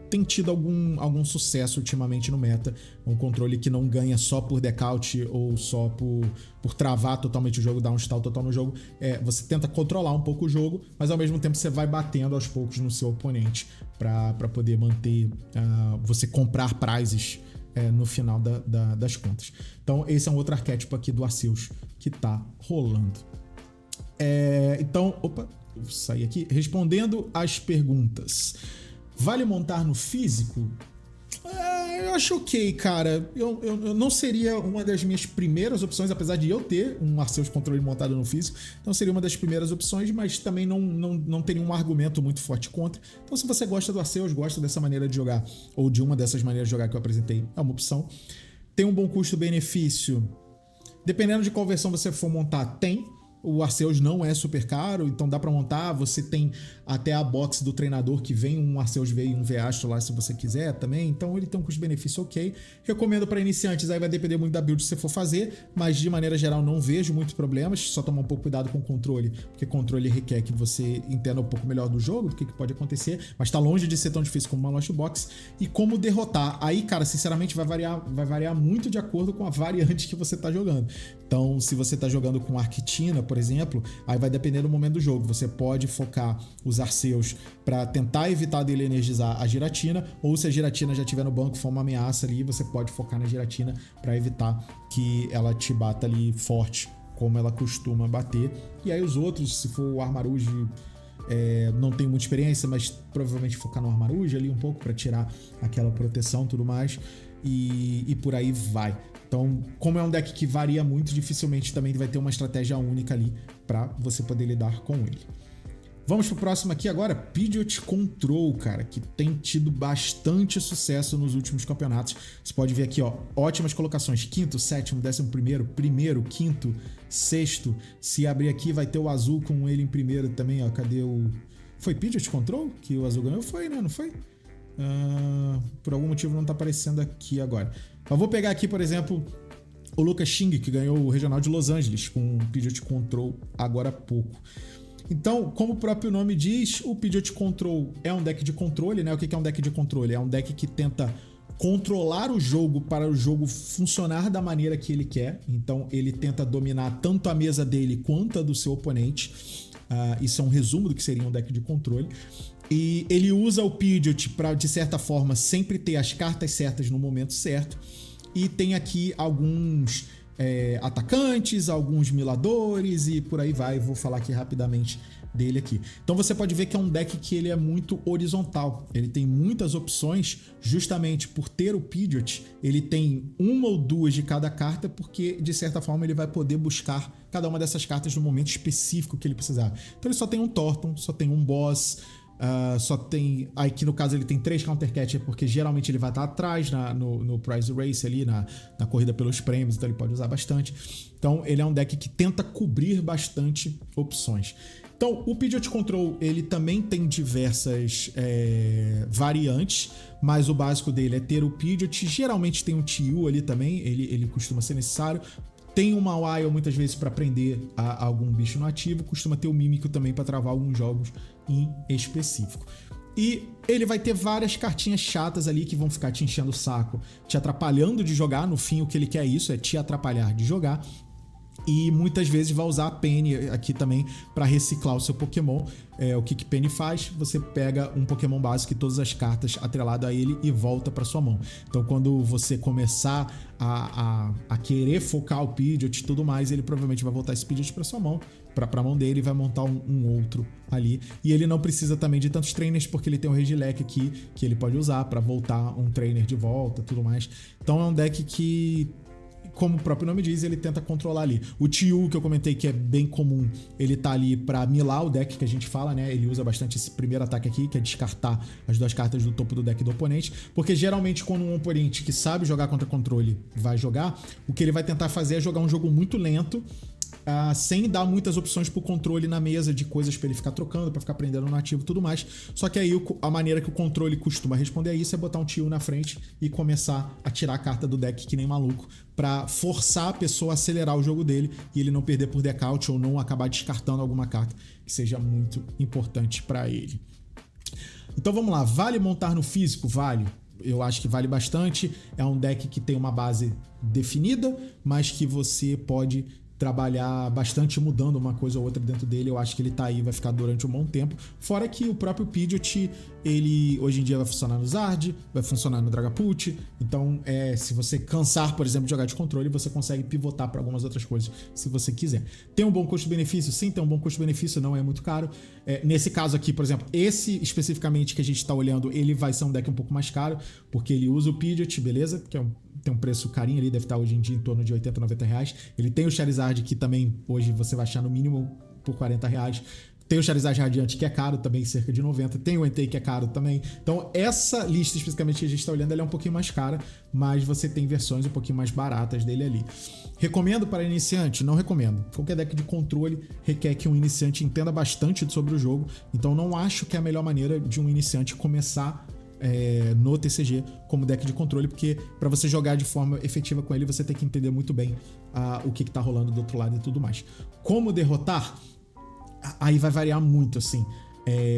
tem tido algum sucesso ultimamente no meta. Um controle que não ganha só por decaute ou só por travar totalmente o jogo, dar um stall total no jogo. Você tenta controlar um pouco o jogo, mas ao mesmo tempo você vai batendo aos poucos no seu oponente para poder manter você comprar prizes no final das contas. Então esse é um outro arquétipo aqui do Arceus que tá rolando. Então, vou sair aqui. Respondendo às perguntas. Vale montar no físico? Eu acho ok, cara. Eu não seria uma das minhas primeiras opções, apesar de eu ter um Arceus Controle montado no físico. Não seria uma das primeiras opções, mas também não teria um argumento muito forte contra. Então, se você gosta do Arceus, gosta dessa maneira de jogar, ou de uma dessas maneiras de jogar que eu apresentei, é uma opção. Tem um bom custo-benefício. Dependendo de qual versão você for montar, tem. O Arceus não é super caro, então dá pra montar. Você tem até a box do treinador que vem um Arceus V e um V-Astro lá se você quiser também. Então ele tem um custo-benefício ok. Recomendo para iniciantes, aí vai depender muito da build que você for fazer, mas de maneira geral não vejo muitos problemas. Só tomar um pouco cuidado com o controle, porque controle requer que você entenda um pouco melhor do jogo, do que pode acontecer, mas tá longe de ser tão difícil como uma Lost Box. E como derrotar? Aí, cara, sinceramente vai variar muito de acordo com a variante que você tá jogando. Então, se você tá jogando com Arctina, por exemplo, aí vai depender do momento do jogo. Você pode focar os Arceus para tentar evitar dele energizar a Giratina, ou se a Giratina já estiver no banco, for uma ameaça ali, você pode focar na Giratina para evitar que ela te bata ali forte, como ela costuma bater. E aí os outros, se for o Armarouge, não tenho muita experiência, mas provavelmente focar no Armarouge ali um pouco para tirar aquela proteção e tudo mais, e por aí vai. Então, como é um deck que varia muito, dificilmente também vai ter uma estratégia única ali para você poder lidar com ele. Vamos pro próximo aqui agora, Pidgeot Control, cara, que tem tido bastante sucesso nos últimos campeonatos. Você pode ver aqui, ó, ótimas colocações, 5º, 7º, 11º, 1º, 5º, 6º. Se abrir aqui vai ter o azul com ele em primeiro também, ó, cadê o... Foi Pidgeot Control que o azul ganhou? Foi, né? Não foi? Por algum motivo não tá aparecendo aqui agora. Mas vou pegar aqui, por exemplo, o Lucas Xing, que ganhou o Regional de Los Angeles com o Pidgeot Control agora há pouco. Então, como o próprio nome diz, o Pidgeot Control é um deck de controle, né? O que é um deck de controle? É um deck que tenta controlar o jogo para o jogo funcionar da maneira que ele quer. Então, ele tenta dominar tanto a mesa dele quanto a do seu oponente. Isso é um resumo do que seria um deck de controle. E ele usa o Pidgeot para, de certa forma, sempre ter as cartas certas no momento certo. E tem aqui alguns atacantes, alguns miladores e por aí vai. Vou falar aqui rapidamente dele aqui. Então você pode ver que é um deck que ele é muito horizontal. Ele tem muitas opções, justamente por ter o Pidgeot, ele tem uma ou duas de cada carta, porque de certa forma ele vai poder buscar cada uma dessas cartas no momento específico que ele precisar. Então ele só tem um Torton, só tem um Boss, só tem... Aqui no caso ele tem 3 Counter Catcher, porque geralmente ele vai estar atrás no Prize Race ali, na corrida pelos prêmios, então ele pode usar bastante. Então ele é um deck que tenta cobrir bastante opções. Então o Pidgeot Control ele também tem diversas variantes, mas o básico dele é ter o Pidgeot, geralmente tem um TU ali também, ele costuma ser necessário. Tem uma Wild muitas vezes para prender a algum bicho no ativo, costuma ter o Mímico também para travar alguns jogos em específico. E ele vai ter várias cartinhas chatas ali que vão ficar te enchendo o saco, te atrapalhando de jogar. No fim, o que ele quer é isso, é te atrapalhar de jogar. E muitas vezes vai usar a Penny aqui também para reciclar o seu Pokémon. O que Penny faz? Você pega um Pokémon básico e todas as cartas atreladas a ele e volta para sua mão. Então quando você começar a querer focar o Pidgeot e tudo mais, ele provavelmente vai voltar esse Pidgeot para sua mão, para a mão dele, e vai montar um outro ali. E ele não precisa também de tantos trainers, porque ele tem o Regieleki aqui que ele pode usar para voltar um trainer de volta, tudo mais. Então é um deck que, como o próprio nome diz, ele tenta controlar ali. O TU, que eu comentei que é bem comum, ele tá ali pra milar o deck que a gente fala, né? Ele usa bastante esse primeiro ataque aqui, que é descartar as 2 cartas do topo do deck do oponente, porque geralmente quando um oponente que sabe jogar contra controle vai jogar, o que ele vai tentar fazer é jogar um jogo muito lento, sem dar muitas opções pro controle na mesa de coisas pra ele ficar trocando, pra ficar prendendo no ativo e tudo mais. Só que aí a maneira que o controle costuma responder a isso é botar um TU na frente e começar a tirar a carta do deck que nem maluco, pra forçar a pessoa a acelerar o jogo dele e ele não perder por decaut ou não acabar descartando alguma carta que seja muito importante pra ele. Então vamos lá, vale montar no físico? Vale. Eu acho que vale bastante. É um deck que tem uma base definida, mas que você pode trabalhar bastante mudando uma coisa ou outra dentro dele. Eu acho que ele tá aí, vai ficar durante um bom tempo. Fora que o próprio Pidgeot, ele hoje em dia vai funcionar no Zard, vai funcionar no Dragapult. Então, se você cansar, por exemplo, de jogar de controle, você consegue pivotar para algumas outras coisas, se você quiser. Tem um bom custo-benefício? Sim, tem um bom custo-benefício, não é muito caro. Nesse caso aqui, por exemplo, esse especificamente que a gente tá olhando, ele vai ser um deck um pouco mais caro, porque ele usa o Pidgeot, beleza? Que tem um preço carinho ali, deve estar hoje em dia em torno de 80, 90 reais. Ele tem o Charizard, que também hoje você vai achar no mínimo por 40 reais. Tem o Charizard Radiante, que é caro também, cerca de 90. Tem o Entei, que é caro também. Então, essa lista especificamente que a gente está olhando, ela é um pouquinho mais cara, mas você tem versões um pouquinho mais baratas dele ali. Recomendo para iniciante? Não recomendo. Qualquer deck de controle requer que um iniciante entenda bastante sobre o jogo. Então, não acho que é a melhor maneira de um iniciante começar no TCG como deck de controle, porque para você jogar de forma efetiva com ele, você tem que entender muito bem o que tá rolando do outro lado e tudo mais. Como derrotar? Aí vai variar muito, assim.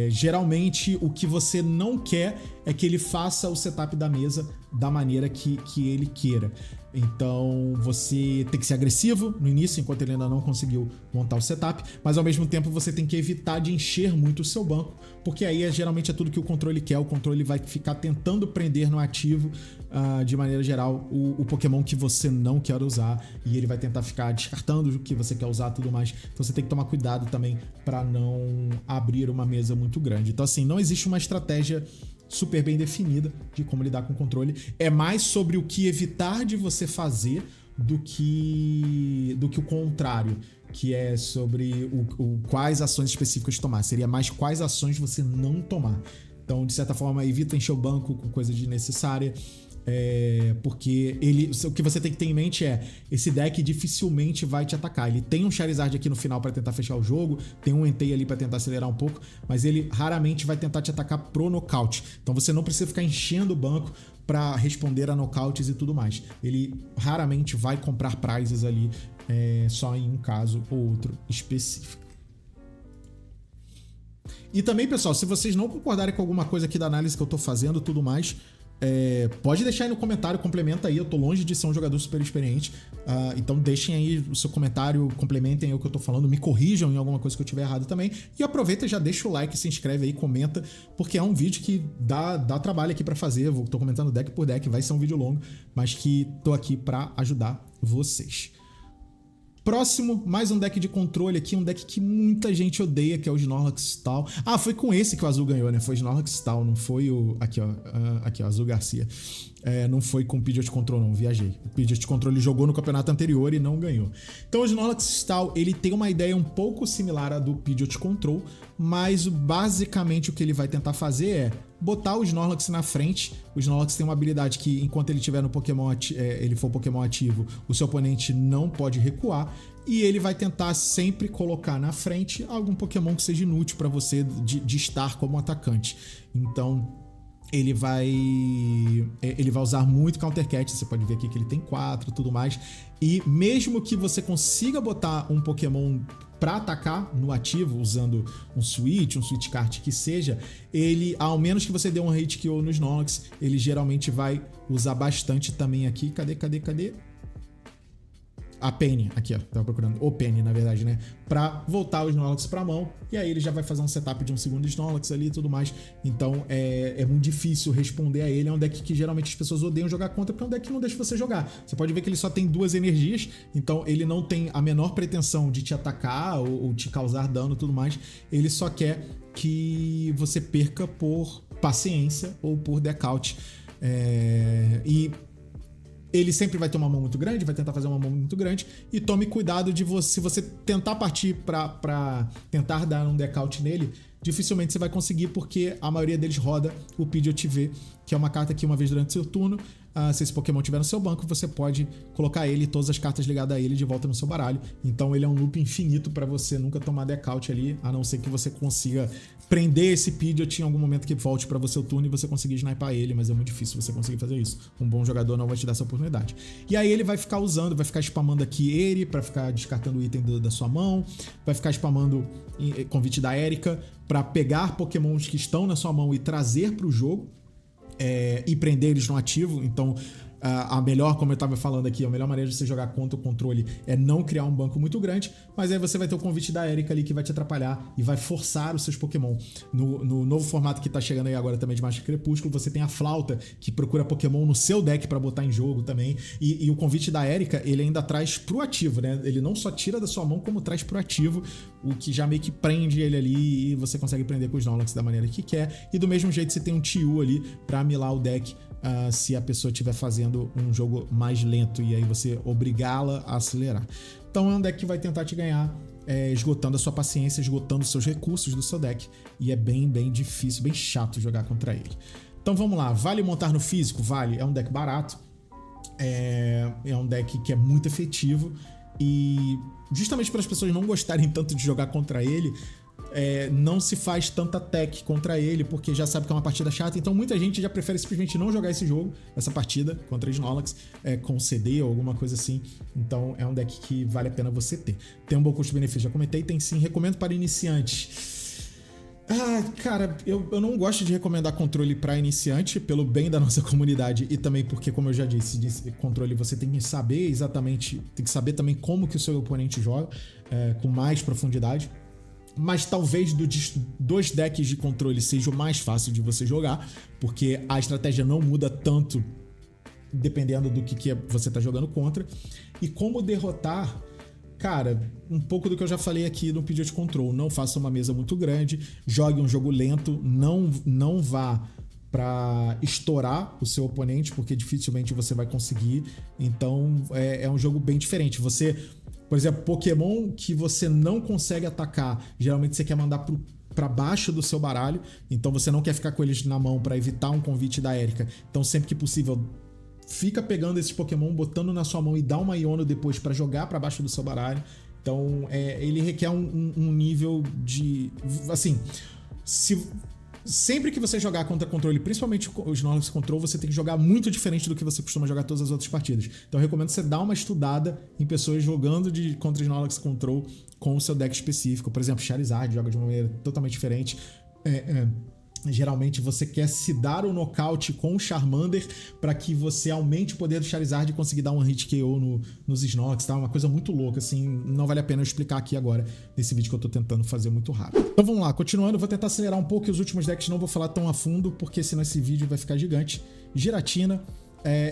Geralmente o que você não quer é que ele faça o setup da mesa da maneira que ele queira. Então você tem que ser agressivo no início, enquanto ele ainda não conseguiu montar o setup, mas ao mesmo tempo você tem que evitar de encher muito o seu banco, porque aí geralmente é tudo que o controle quer. O controle vai ficar tentando prender no ativo, de maneira geral, o Pokémon que você não quer usar, e ele vai tentar ficar descartando o que você quer usar e tudo mais. Então você tem que tomar cuidado também para não abrir uma mesa muito grande. Então assim, não existe uma estratégia super bem definida de como lidar com o controle. É mais sobre o que evitar de você fazer do que o contrário, que é sobre quais ações específicas tomar. Seria mais quais ações você não tomar. Então, de certa forma, evita encher o banco com coisa desnecessária. Porque o que você tem que ter em mente esse deck dificilmente vai te atacar. Ele tem um Charizard aqui no final para tentar fechar o jogo, tem um Entei ali para tentar acelerar um pouco, mas ele raramente vai tentar te atacar pro nocaute. Então você não precisa ficar enchendo o banco para responder a nocautes e tudo mais. Ele raramente vai comprar prizes ali, só em um caso ou outro específico. E também, pessoal, se vocês não concordarem com alguma coisa aqui da análise que eu tô fazendo e tudo mais, pode deixar aí no comentário, complementa aí. Eu tô longe de ser um jogador super experiente, então deixem aí o seu comentário, complementem aí o que eu tô falando, me corrijam em alguma coisa que eu tiver errado também, e aproveita e já deixa o like, se inscreve aí, comenta, porque é um vídeo que dá trabalho aqui pra fazer. Eu tô comentando deck por deck, vai ser um vídeo longo, mas que tô aqui pra ajudar vocês. Próximo, mais um deck de controle aqui, um deck que muita gente odeia, que é o Snorlax Tal. Ah, foi com esse que o Azul ganhou, né? Foi Snorlax Tal, não foi o... Aqui, ó. Aqui, ó, Azul Garcia. Não foi com o Pidgeot Control, não, viajei. O Pidgeot Control ele jogou no campeonato anterior e não ganhou. Então o Snorlax Tal, ele tem uma ideia um pouco similar à do Pidgeot Control, mas basicamente o que ele vai tentar fazer é botar o Snorlax na frente. O Snorlax tem uma habilidade que, enquanto ele tiver no Pokémon, ele for Pokémon ativo, o seu oponente não pode recuar. E ele vai tentar sempre colocar na frente algum Pokémon que seja inútil para você de estar como atacante. Então ele vai usar muito Counter Cat, você pode ver aqui que ele tem 4 e tudo mais. E mesmo que você consiga botar um Pokémon para atacar no ativo, usando um Switch Kart que seja, ele, ao menos que você dê um Hit KO no Snorlax, ele geralmente vai usar bastante também aqui. Cadê? A Penny, aqui ó, tava procurando o Penny na verdade, né, pra voltar o Snorlax pra mão, e aí ele já vai fazer um setup de um segundo Snorlax ali e tudo mais. Então é muito difícil responder a ele. É um deck que geralmente as pessoas odeiam jogar contra, porque é um deck que não deixa você jogar. Você pode ver que ele só tem 2 energias, então ele não tem a menor pretensão de te atacar ou te causar dano e tudo mais. Ele só quer que você perca por paciência ou por deckout. E ele sempre vai ter uma mão muito grande, vai tentar fazer uma mão muito grande, e tome cuidado de você, se você tentar partir pra tentar dar um deckout nele, dificilmente você vai conseguir, porque a maioria deles roda o Pidgeot V, que é uma carta que uma vez durante seu turno, se esse Pokémon tiver no seu banco, você pode colocar ele e todas as cartas ligadas a ele de volta no seu baralho. Então ele é um loop infinito para você nunca tomar deckout ali, a não ser que você consiga prender esse Pidgeot em algum momento que volte para você o turno e você conseguir sniper ele, mas é muito difícil você conseguir fazer isso. Um bom jogador não vai te dar essa oportunidade. E aí ele vai ficar spamando aqui ele para ficar descartando o item da sua mão, vai ficar spamando convite da Erika para pegar Pokémons que estão na sua mão e trazer para o jogo. E prender eles no ativo. Então a melhor, como eu estava falando aqui, a melhor maneira de você jogar contra o controle é não criar um banco muito grande, mas aí você vai ter o convite da Erika ali que vai te atrapalhar e vai forçar os seus Pokémon. No novo formato que tá chegando aí agora também de Mágica Crepúsculo, você tem a Flauta, que procura Pokémon no seu deck para botar em jogo também, e o convite da Erika, ele ainda traz pro ativo, né? Ele não só tira da sua mão, como traz pro ativo, o que já meio que prende ele ali, e você consegue prender com os Snorlax da maneira que quer, e do mesmo jeito você tem um Tio ali pra milar o deck, se a pessoa estiver fazendo um jogo mais lento, e aí você obrigá-la a acelerar. Então é um deck que vai tentar te ganhar esgotando a sua paciência, esgotando os seus recursos do seu deck, e é bem difícil, bem chato jogar contra ele. Então vamos lá, vale montar no físico? Vale, é um deck barato, é um deck que é muito efetivo, e justamente para as pessoas não gostarem tanto de jogar contra ele, não se faz tanta tech contra ele, porque já sabe que é uma partida chata. Então muita gente já prefere simplesmente não jogar esse jogo, essa partida contra Snorlax, com CD ou alguma coisa assim. Então é um deck que vale a pena você ter. Tem um bom custo-benefício, já comentei, tem sim. Recomendo para iniciantes. Cara, eu não gosto de recomendar controle para iniciante, pelo bem da nossa comunidade, e também porque, como eu já disse, controle você tem que saber exatamente, tem que saber também como que o seu oponente joga, com mais profundidade. Mas talvez dos decks de controle seja o mais fácil de você jogar, porque a estratégia não muda tanto dependendo do que você tá jogando contra. E como derrotar, cara, um pouco do que eu já falei aqui no Pidgeot Control. Não faça uma mesa muito grande, jogue um jogo lento, não vá para estourar o seu oponente, porque dificilmente você vai conseguir. Então é um jogo bem diferente. Você, por exemplo, Pokémon que você não consegue atacar, geralmente você quer mandar para baixo do seu baralho, então você não quer ficar com eles na mão para evitar um convite da Erika. Então sempre que possível, fica pegando esses Pokémon, botando na sua mão e dá uma Iono depois para jogar para baixo do seu baralho. Então ele requer um nível de... Assim, sempre que você jogar contra controle, principalmente o Snorlax Control, você tem que jogar muito diferente do que você costuma jogar todas as outras partidas. Então eu recomendo você dar uma estudada em pessoas jogando contra Snorlax Control com o seu deck específico. Por exemplo, Charizard joga de uma maneira totalmente diferente. Geralmente você quer se dar o nocaute com o Charmander para que você aumente o poder do Charizard e conseguir dar um hit KO nos Snorlax, tá? Uma coisa muito louca, assim, não vale a pena eu explicar aqui agora nesse vídeo que eu tô tentando fazer muito rápido. Então vamos lá, continuando, vou tentar acelerar um pouco e os últimos decks não vou falar tão a fundo, porque senão esse vídeo vai ficar gigante. Giratina,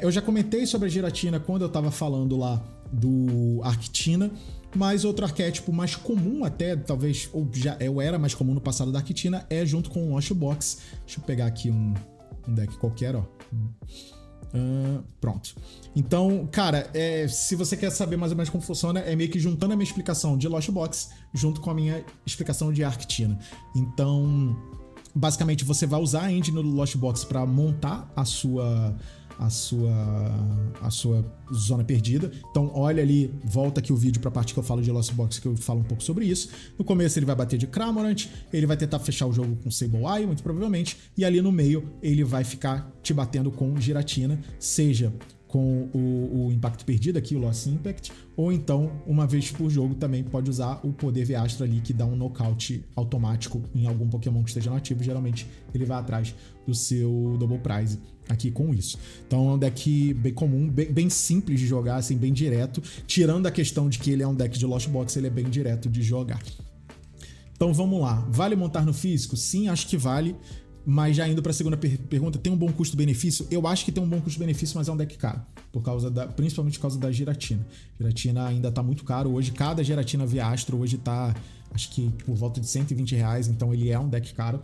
eu já comentei sobre a Giratina quando eu tava falando lá do Arctina, Mas outro arquétipo mais comum até, talvez, ou era mais comum no passado da Arctina, é junto com o Lost Box. Deixa eu pegar aqui um deck qualquer, ó. Pronto. Então, cara, se você quer saber mais ou menos como funciona, é meio que juntando a minha explicação de Lost Box junto com a minha explicação de Arctina. Então, basicamente, você vai usar a engine do Lost Box para montar a sua zona perdida. Então olha ali, volta aqui o vídeo para a parte que eu falo de Lost Box, que eu falo um pouco sobre isso. No começo ele vai bater de Cramorant, ele vai tentar fechar o jogo com Sableye, muito provavelmente, e ali no meio ele vai ficar te batendo com Giratina, seja com o impacto perdido aqui, o Lost Impact, ou então, uma vez por jogo, também pode usar o poder V-Astra ali, que dá um nocaute automático em algum Pokémon que esteja nativo. Geralmente ele vai atrás do seu Double Prize aqui com isso. Então é um deck bem comum, bem simples de jogar, assim, bem direto. Tirando a questão de que ele é um deck de Lost Box, ele é bem direto de jogar. Então vamos lá. Vale montar no físico? Sim, acho que vale. Mas já indo para a segunda pergunta, tem um bom custo-benefício? Eu acho que tem um bom custo-benefício, mas é um deck caro. Principalmente por causa da Giratina. Giratina ainda tá muito caro. Hoje, cada Giratina V-Astro hoje tá, acho que por volta de R$120. Então ele é um deck caro.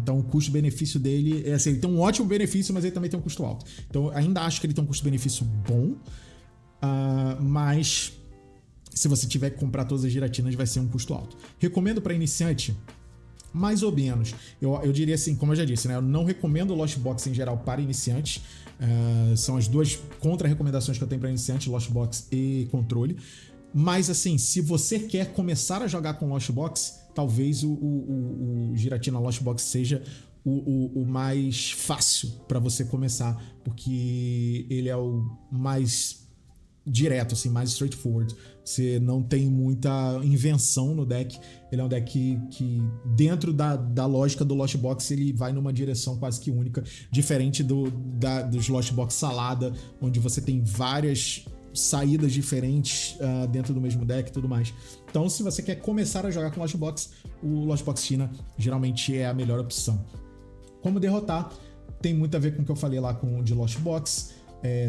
Então o custo-benefício dele é assim, ele tem um ótimo benefício, mas ele também tem um custo alto. Então ainda acho que ele tem um custo-benefício bom. Mas se você tiver que comprar todas as Giratinas, vai ser um custo alto. Recomendo para iniciante? Mais ou menos. Eu diria assim, como eu já disse, né? Eu não recomendo o Lost Box em geral para iniciantes. São as duas contra-recomendações que eu tenho para iniciante, Lost Box e controle. Mas assim, se você quer começar a jogar com Lost Box, talvez o Giratina Lost Box seja o mais fácil para você começar, porque ele é o mais direto, assim, mais straightforward. Você não tem muita invenção no deck. Ele é um deck que dentro da lógica do Lost Box, ele vai numa direção quase que única, diferente dos Lost Box Salada, onde você tem várias saídas diferentes dentro do mesmo deck e tudo mais. Então, se você quer começar a jogar com Lost Box, o Lost Box China geralmente é a melhor opção. Como derrotar? Tem muito a ver com o que eu falei lá com o de Lost Box.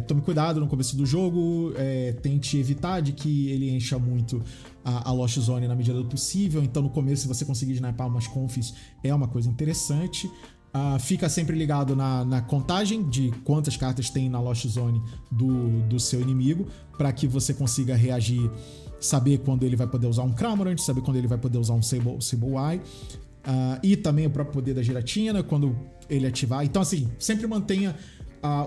Tome cuidado no começo do jogo, tente evitar de que ele encha muito a Lost Zone na medida do possível. Então no começo, se você conseguir snipar umas confis, é uma coisa interessante. Fica sempre ligado na contagem de quantas cartas tem na Lost Zone do seu inimigo, para que você consiga reagir, saber quando ele vai poder usar um Cramorant, saber quando ele vai poder usar um Sableye. E também o próprio poder da Giratina, quando ele ativar. Então assim, sempre mantenha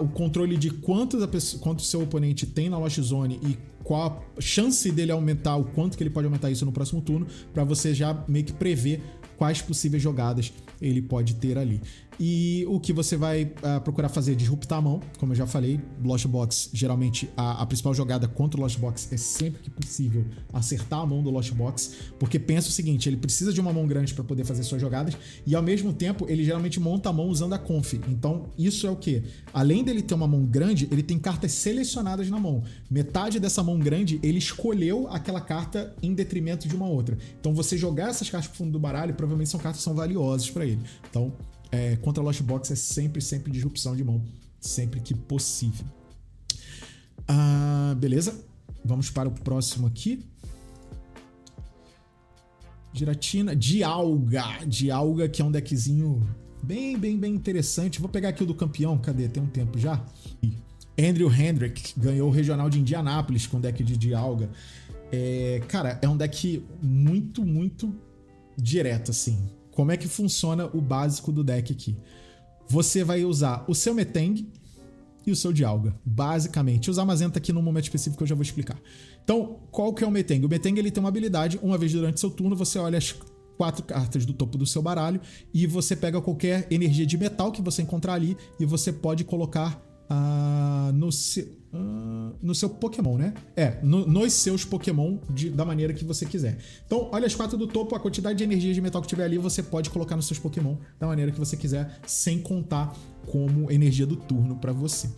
o controle de quanto o seu oponente tem na Lost Zone e qual a chance dele aumentar, o quanto que ele pode aumentar isso no próximo turno, para você já meio que prever quais possíveis jogadas ele pode ter ali. E o que você vai procurar fazer é disruptar a mão, como eu já falei. Lost Box, geralmente a principal jogada contra o Lost Box é sempre que possível acertar a mão do Lost Box, porque pensa o seguinte, ele precisa de uma mão grande para poder fazer suas jogadas, e ao mesmo tempo ele geralmente monta a mão usando a conf. Então isso é o que? Além dele ter uma mão grande, ele tem cartas selecionadas na mão. Metade dessa mão grande, ele escolheu aquela carta em detrimento de uma outra. Então você jogar essas cartas pro fundo do baralho, provavelmente são cartas que são valiosas para ele. Então contra Lost Box é sempre disrupção de mão, sempre que possível. Beleza, vamos para o próximo aqui. Giratina, Dialga, que é um deckzinho bem interessante. Vou pegar aqui o do campeão, cadê? Tem um tempo já. Andrew Hendrick ganhou o regional de Indianápolis com o deck de Dialga. Cara, é um deck muito direto, assim. Como é que funciona o básico do deck aqui? Você vai usar o seu Metang e o seu Dialga, basicamente. Usar Mazenta aqui no momento específico que eu já vou explicar. Então, qual que é o Metang? O Metang, ele tem uma habilidade, uma vez durante seu turno, você olha as 4 cartas do topo do seu baralho e você pega qualquer energia de metal que você encontrar ali e você pode colocar no seu Pokémon, né? Nos seus Pokémon da maneira que você quiser. Então, olha as 4 do topo, a quantidade de energia de metal que tiver ali, você pode colocar nos seus Pokémon da maneira que você quiser, sem contar como energia do turno para você.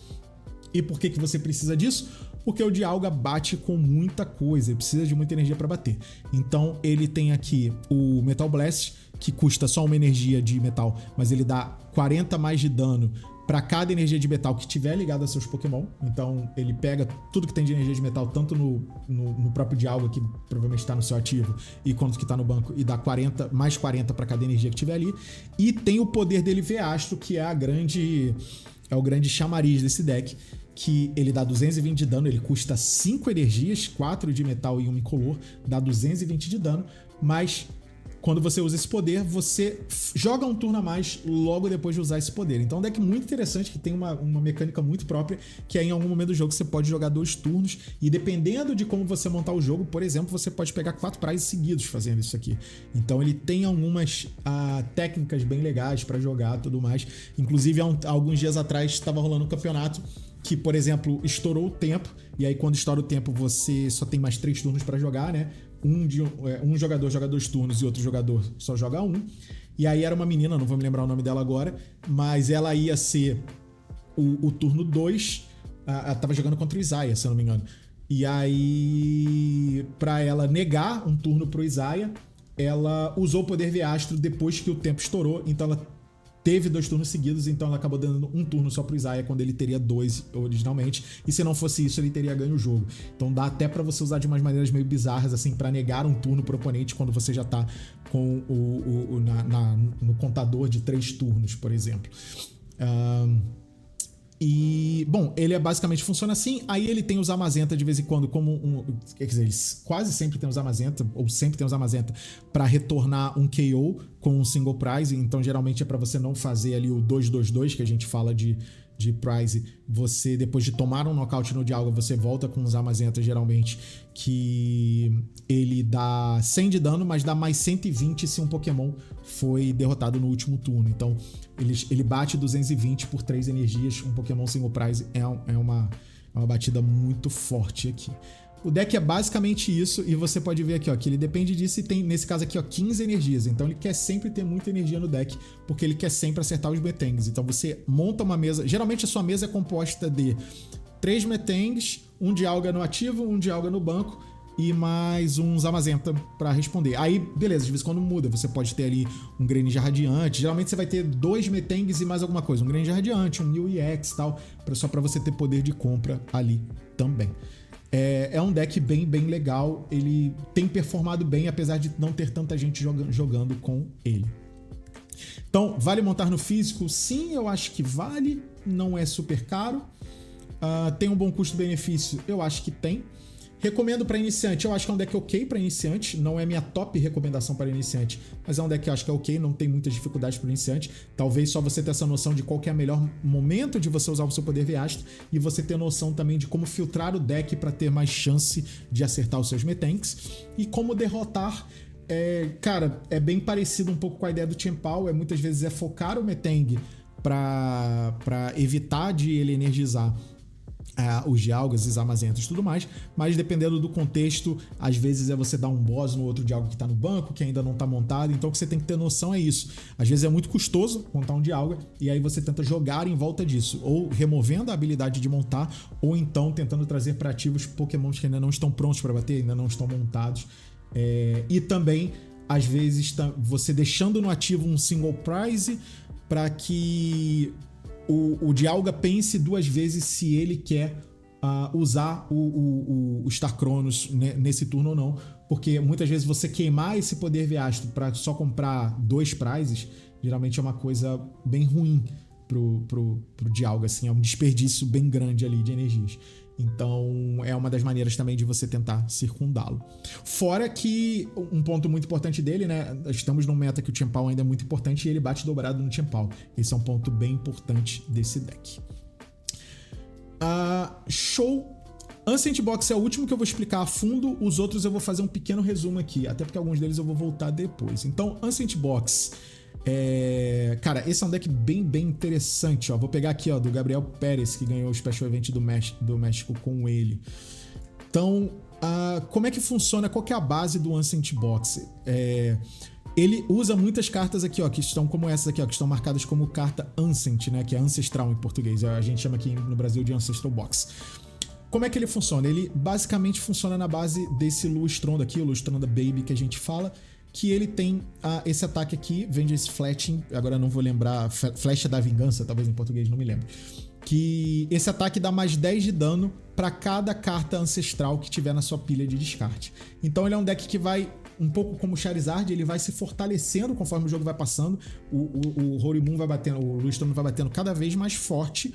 E por que você precisa disso? Porque o Dialga bate com muita coisa, ele precisa de muita energia para bater. Então, ele tem aqui o Metal Blast, que custa só uma energia de metal, mas ele dá 40 mais de dano para cada energia de metal que tiver ligada a seus Pokémon. Então ele pega tudo que tem de energia de metal, tanto no próprio Dialga, que provavelmente está no seu ativo, e quanto que está no banco, e dá 40, mais 40 para cada energia que tiver ali. E tem o poder dele V-Astro, que é o grande chamariz desse deck, que ele dá 220 de dano, ele custa 5 energias, 4 de metal e 1 incolor, dá 220 de dano, mas quando você usa esse poder, você joga um turno a mais logo depois de usar esse poder. Então é um deck muito interessante, que tem uma mecânica muito própria, que é em algum momento do jogo você pode jogar 2 turnos, e dependendo de como você montar o jogo, por exemplo, você pode pegar 4 prizes seguidos fazendo isso aqui. Então ele tem algumas técnicas bem legais para jogar e tudo mais. Inclusive, há alguns dias atrás estava rolando um campeonato que, por exemplo, estourou o tempo, e aí quando estoura o tempo você só tem mais 3 turnos para jogar, né? Um jogador joga 2 turnos e outro jogador só joga 1. E aí era uma menina, não vou me lembrar o nome dela agora, mas ela ia ser o turno 2. Ela tava jogando contra o Isaiah, se eu não me engano. E aí, pra ela negar um turno pro Isaiah, ela usou o poder V-Astro depois que o tempo estourou. Então ela teve 2 turnos seguidos, então ela acabou dando um turno só pro Isaiah, quando ele teria 2 originalmente, e se não fosse isso, ele teria ganho o jogo. Então dá até pra você usar de umas maneiras meio bizarras, assim, pra negar um turno pro oponente quando você já tá com no contador de 3 turnos, por exemplo. E, bom, ele basicamente funciona assim. Aí ele tem os Zamazenta de vez em quando como quer dizer, eles quase sempre tem os Zamazenta, ou sempre tem os Zamazenta, pra retornar um KO com um single prize. Então geralmente é pra você não fazer ali o 2-2-2, que a gente fala de prize. Você, depois de tomar um nocaute no Dialga, você volta com os Zamazenta, geralmente, que ele dá 100 de dano, mas dá mais 120 se um Pokémon foi derrotado no último turno. Então ele bate 220 por 3 energias. Um Pokémon single prize é uma batida muito forte aqui. O deck é basicamente isso, e você pode ver aqui, ó, que ele depende disso, e tem, nesse caso aqui, ó, 15 energias. Então ele quer sempre ter muita energia no deck, porque ele quer sempre acertar os Metengues. Então você monta uma mesa, geralmente a sua mesa é composta de 3 Metengues, um Dialga no ativo, um Dialga no banco, e mais um Zamazenta pra responder. Aí, beleza, de vez em quando muda, você pode ter ali um Greninja Radiante, geralmente você vai ter 2 Metengues e mais alguma coisa, um Greninja Radiante, um Mew EX e tal, só pra você ter poder de compra ali também. É um deck bem legal, ele tem performado bem, apesar de não ter tanta gente jogando com ele. Então, vale montar no físico? Sim, eu acho que vale, não é super caro. Tem um bom custo-benefício? Eu acho que tem. Recomendo para iniciante, eu acho que é um deck ok para iniciante, não é minha top recomendação para iniciante, mas é um deck que eu acho que é ok, não tem muitas dificuldades para iniciante. Talvez só você ter essa noção de qual que é o melhor momento de você usar o seu poder V-Astro, e você ter noção também de como filtrar o deck para ter mais chance de acertar os seus Metanks, e como derrotar. Cara, é bem parecido um pouco com a ideia do Chien-Pao, muitas vezes é focar o Metang para evitar de ele energizar os Dialgas, os Zamazentas e tudo mais, mas dependendo do contexto, às vezes é você dar um boss no outro Dialga que tá no banco, que ainda não tá montado. Então o que você tem que ter noção é isso. Às vezes é muito custoso montar um Dialga, e aí você tenta jogar em volta disso, ou removendo a habilidade de montar, ou então tentando trazer para ativos Pokémons que ainda não estão prontos para bater, ainda não estão montados. E também, às vezes, você deixando no ativo um single prize para que o Dialga pense 2 vezes se ele quer usar o Star Cronos nesse turno ou não, porque muitas vezes você queimar esse poder V-Astro para só comprar 2 prizes, geralmente é uma coisa bem ruim pro Dialga, assim, é um desperdício bem grande ali de energias. Então é uma das maneiras também de você tentar circundá-lo. Fora que um ponto muito importante dele, né? Estamos num meta que o Chien-Pao ainda é muito importante, e ele bate dobrado no Chien-Pao. Esse é um ponto bem importante desse deck. Show! Ancient Box é o último que eu vou explicar a fundo. Os outros eu vou fazer um pequeno resumo aqui, até porque alguns deles eu vou voltar depois. Então, Ancient Box. Cara, esse é um deck bem interessante, ó. Vou pegar aqui, ó, do Gabriel Pérez, que ganhou o Special Event do México com ele. Então, como é que funciona? Qual que é a base do Ancient Box? Ele usa muitas cartas aqui, ó, que estão como essas aqui, ó, que estão marcadas como carta Ancient, né, que é ancestral em português. A gente chama aqui no Brasil de Ancestral Box. Como é que ele funciona? Ele basicamente funciona na base desse Lustronda aqui, o Lustronda Baby que a gente fala. que ele tem esse ataque aqui, Vengeance Flashing, agora eu não vou lembrar, Flecha da Vingança, talvez em português, não me lembro. Que esse ataque dá mais 10 de dano para cada carta ancestral que tiver na sua pilha de descarte. Então ele é um deck que vai, um pouco como o Charizard, ele vai se fortalecendo conforme o jogo vai passando. O Horii vai batendo, o Luistron vai batendo cada vez mais forte,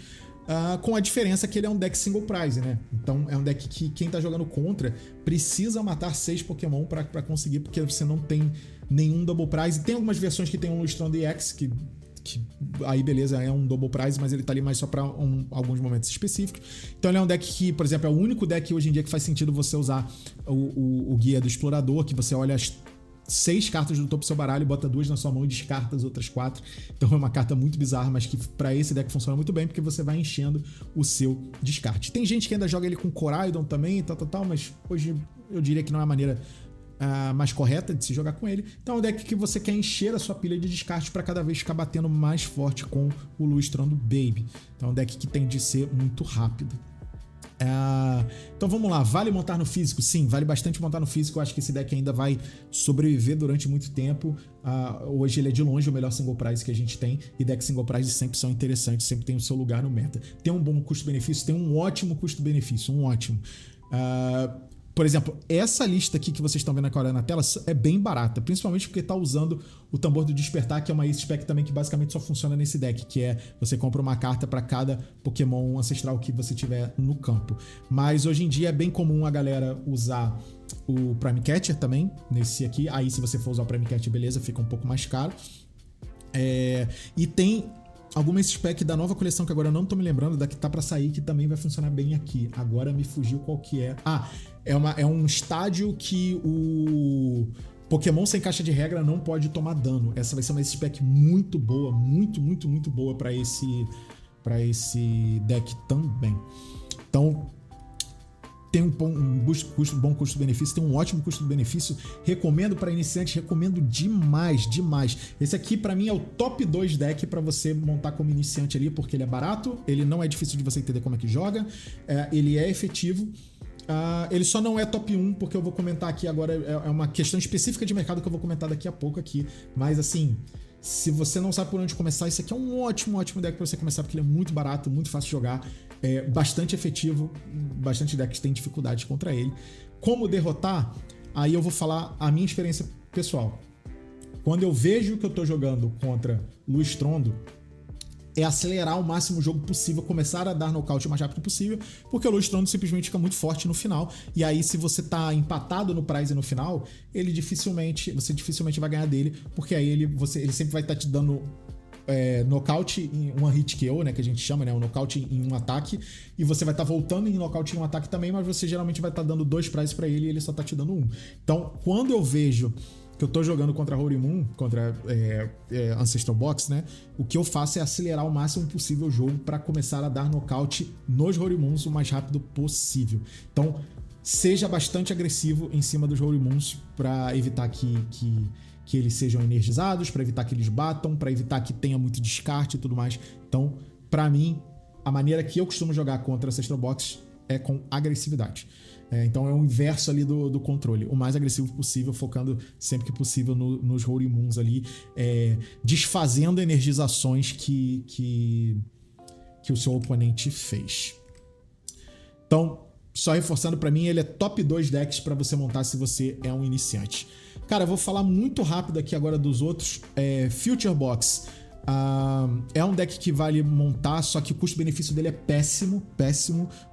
com a diferença que ele é um deck single prize, né? Então é um deck que quem tá jogando contra precisa matar 6 Pokémon pra conseguir, porque você não tem nenhum double prize. Tem algumas versões que tem um Luistron DX, que aí beleza, é um double prize, mas ele tá ali mais só pra alguns momentos específicos. Então ele é um deck que, por exemplo, é o único deck hoje em dia que faz sentido você usar o Guia do Explorador, que você olha as 6 cartas do topo do seu baralho, bota 2 na sua mão e descarta as outras 4. Então é uma carta muito bizarra, mas que pra esse deck funciona muito bem, porque você vai enchendo o seu descarte. Tem gente que ainda joga ele com Coraidon também, tal, mas hoje eu diria que não é a maneira mais correta de se jogar com ele. Então é um deck que você quer encher a sua pilha de descarte para cada vez ficar batendo mais forte com o Luistron do Baby. Então é um deck que tem de ser muito rápido. Então vamos lá, vale montar no físico? Sim, vale bastante montar no físico. Eu acho que esse deck ainda vai sobreviver durante muito tempo. Hoje ele é de longe o melhor single prize que a gente tem, e decks single prize sempre são interessantes, sempre tem o seu lugar no meta. Tem um bom custo-benefício, tem um ótimo custo-benefício, um ótimo. Por exemplo, essa lista aqui que vocês estão vendo agora na tela é bem barata, principalmente porque está usando o Tambor do Despertar, que é uma Ace Spec também que basicamente só funciona nesse deck, que é você compra uma carta para cada Pokémon ancestral que você tiver no campo. Mas hoje em dia é bem comum a galera usar o Prime Catcher também, nesse aqui. Aí se você for usar o Prime Catcher, beleza, fica um pouco mais caro. E tem alguma spec da nova coleção que agora eu não tô me lembrando, da que tá pra sair, que também vai funcionar bem aqui. Agora me fugiu qual que é. É um estádio que o Pokémon sem caixa de regra não pode tomar dano. Essa vai ser uma spec muito boa, muito boa pra esse deck também. Então tem um bom custo-benefício, tem um ótimo custo-benefício. Recomendo para iniciantes, recomendo demais. Esse aqui para mim é o top 2 deck para você montar como iniciante ali, porque ele é barato, ele não é difícil de você entender como é que joga, ele é efetivo. Ele só não é top 1, porque eu vou comentar aqui agora, é uma questão específica de mercado que eu vou comentar daqui a pouco aqui, mas assim, se você não sabe por onde começar, isso aqui é um ótimo deck para você começar, porque ele é muito barato, muito fácil de jogar, bastante efetivo, bastante decks têm dificuldade contra ele. Como derrotar? Aí eu vou falar a minha experiência pessoal. Quando eu vejo que eu tô jogando contra Luistrondo, é acelerar ao máximo o jogo possível, começar a dar nocaute o mais rápido possível, porque o Luistrondo simplesmente fica muito forte no final, e aí se você tá empatado no prize no final, você dificilmente vai ganhar dele, porque aí ele sempre vai estar te dando nocaute em uma hit KO, né, que a gente chama, né, um nocaute em um ataque, e você vai estar voltando em nocaute em um ataque também, mas você geralmente vai estar dando 2 prizes pra ele e ele só tá te dando 1. Então, quando eu vejo que eu tô jogando contra Horii, contra Ancestral Box, né? O que eu faço é acelerar o máximo possível o jogo para começar a dar nocaute nos Horii o mais rápido possível. Então, seja bastante agressivo em cima dos Horii para evitar que eles sejam energizados, para evitar que eles batam, para evitar que tenha muito descarte e tudo mais. Então, para mim, a maneira que eu costumo jogar contra Ancestral Box é com agressividade. Então é o inverso ali do controle, o mais agressivo possível, focando sempre que possível nos Horii ali, desfazendo energizações que o seu oponente fez. Então, só reforçando, pra mim ele é top 2 decks pra você montar se você é um iniciante. Cara, eu vou falar muito rápido aqui agora dos outros. Future Box é um deck que vale montar, só que o custo-benefício dele é péssimo,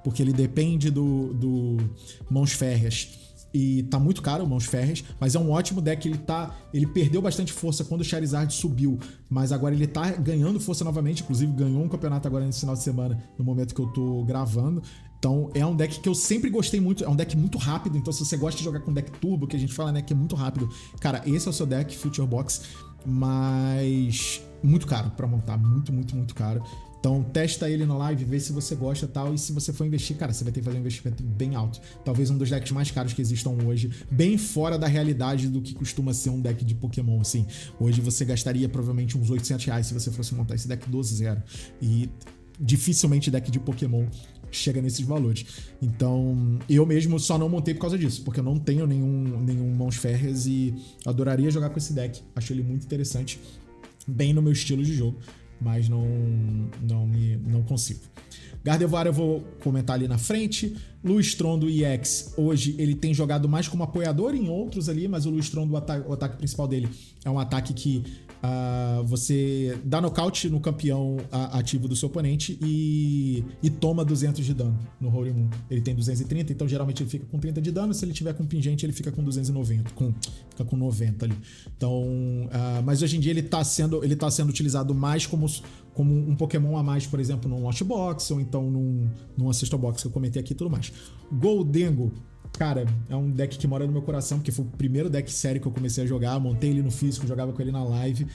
porque ele depende do Mãos Férreas. E tá muito caro o Mãos Férreas, mas é um ótimo deck. Ele perdeu bastante força quando o Charizard subiu, mas agora ele tá ganhando força novamente. Inclusive ganhou um campeonato agora nesse final de semana, no momento que eu tô gravando. Então é um deck que eu sempre gostei muito, é um deck muito rápido. Então se você gosta de jogar com deck turbo, que a gente fala, né, que é muito rápido, cara, esse é o seu deck, Future Box, mas muito caro pra montar, muito caro. Então testa ele na live, vê se você gosta e tal, e se você for investir, cara, você vai ter que fazer um investimento bem alto. Talvez um dos decks mais caros que existam hoje, bem fora da realidade do que costuma ser um deck de Pokémon, assim. Hoje você gastaria provavelmente uns R$800 se você fosse montar esse deck do zero. E dificilmente deck de Pokémon chega nesses valores. Então, eu mesmo só não montei por causa disso, porque eu não tenho nenhum Mãos Férreas e adoraria jogar com esse deck. Acho ele muito interessante, bem no meu estilo de jogo, mas não consigo. Gardevoir eu vou comentar ali na frente. Lustron e EX, hoje ele tem jogado mais como apoiador em outros ali, mas o Lustron, o ataque principal dele é um ataque que você dá nocaute no campeão ativo do seu oponente e toma 200 de dano no Holy Moon. Ele tem 230, então geralmente ele fica com 30 de dano. Se ele tiver com pingente, ele fica com 290, fica com 90 ali. Então, mas hoje em dia ele tá sendo utilizado mais como um Pokémon a mais, por exemplo, num Lost Box ou então num Ancestral Box que eu comentei aqui e tudo mais. Goldengo, cara, é um deck que mora no meu coração, porque foi o primeiro deck sério que eu comecei a jogar. Montei ele no físico, jogava com ele na live.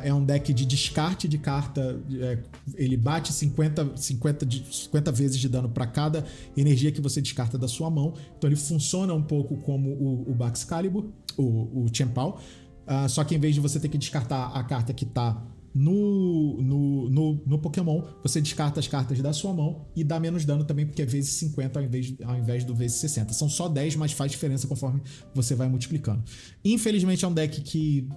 É um deck de descarte de carta. Ele bate 50 vezes de dano para cada energia que você descarta da sua mão. Então ele funciona um pouco como o Baxcalibur, o Chien-Pao. Só que em vez de você ter que descartar a carta que tá no Pokémon, você descarta as cartas da sua mão e dá menos dano também, porque é vezes 50 ao invés do vezes 60. São só 10, mas faz diferença conforme você vai multiplicando. Infelizmente é um deck que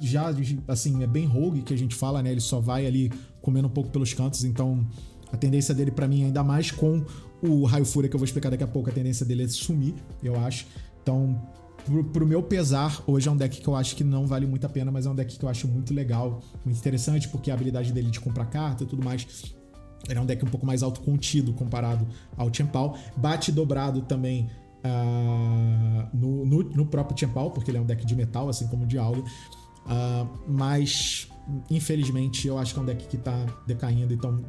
já, assim, é bem rogue, que a gente fala, né? Ele só vai ali comendo um pouco pelos cantos, então a tendência dele pra mim, ainda mais com o Raio Fúria, que eu vou explicar daqui a pouco, a tendência dele é sumir, eu acho. Então, pro meu pesar, hoje é um deck que eu acho que não vale muito a pena, mas é um deck que eu acho muito legal, muito interessante, porque a habilidade dele de comprar carta e tudo mais, ele é um deck um pouco mais autocontido comparado ao Chien-Pao. Bate dobrado também no próprio Chien-Pao, porque ele é um deck de metal, assim como o de Aula. Mas, infelizmente, eu acho que é um deck que tá decaindo, então...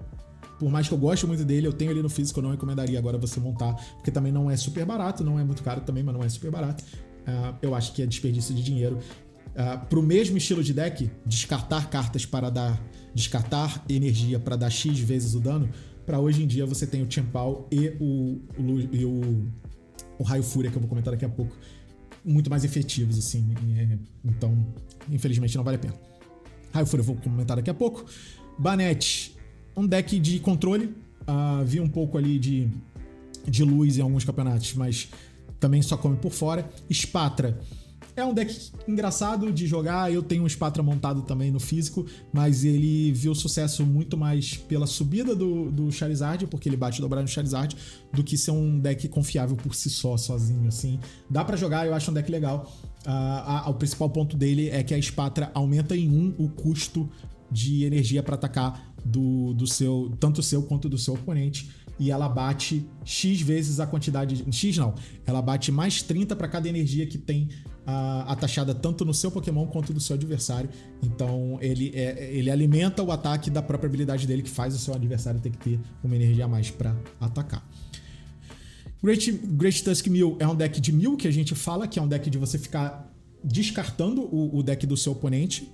Por mais que eu goste muito dele, eu tenho ele no físico, eu não recomendaria agora você montar, porque também não é super barato, não é muito caro também, mas não é super barato. Eu acho que é desperdício de dinheiro. Pro mesmo estilo de deck, descartar cartas para dar... Descartar energia para dar X vezes o dano, para hoje em dia você tem o Chien-Pao e o Raio Fúria, que eu vou comentar daqui a pouco, muito mais efetivos, assim. Então, infelizmente, não vale a pena. Raio Fúria eu vou comentar daqui a pouco. Banette, um deck de controle. Vi um pouco ali de luz em alguns campeonatos, mas também só come por fora. Spatra é um deck engraçado de jogar. Eu tenho um Spatra montado também no físico, mas ele viu sucesso muito mais pela subida do Charizard, porque ele bate dobrado no Charizard, do que ser um deck confiável por si só, sozinho, assim. Dá pra jogar, eu acho um deck legal. O principal ponto dele é que a Spatra aumenta em 1 o custo de energia para atacar tanto o seu quanto do seu oponente, e ela bate X vezes a quantidade... X não, ela bate mais 30 para cada energia que tem atachada tanto no seu Pokémon quanto do seu adversário. Então ele alimenta o ataque da própria habilidade dele, que faz o seu adversário ter que ter uma energia a mais para atacar. Great Tusk Mew é um deck de 1000 que a gente fala, que é um deck de você ficar descartando o deck do seu oponente.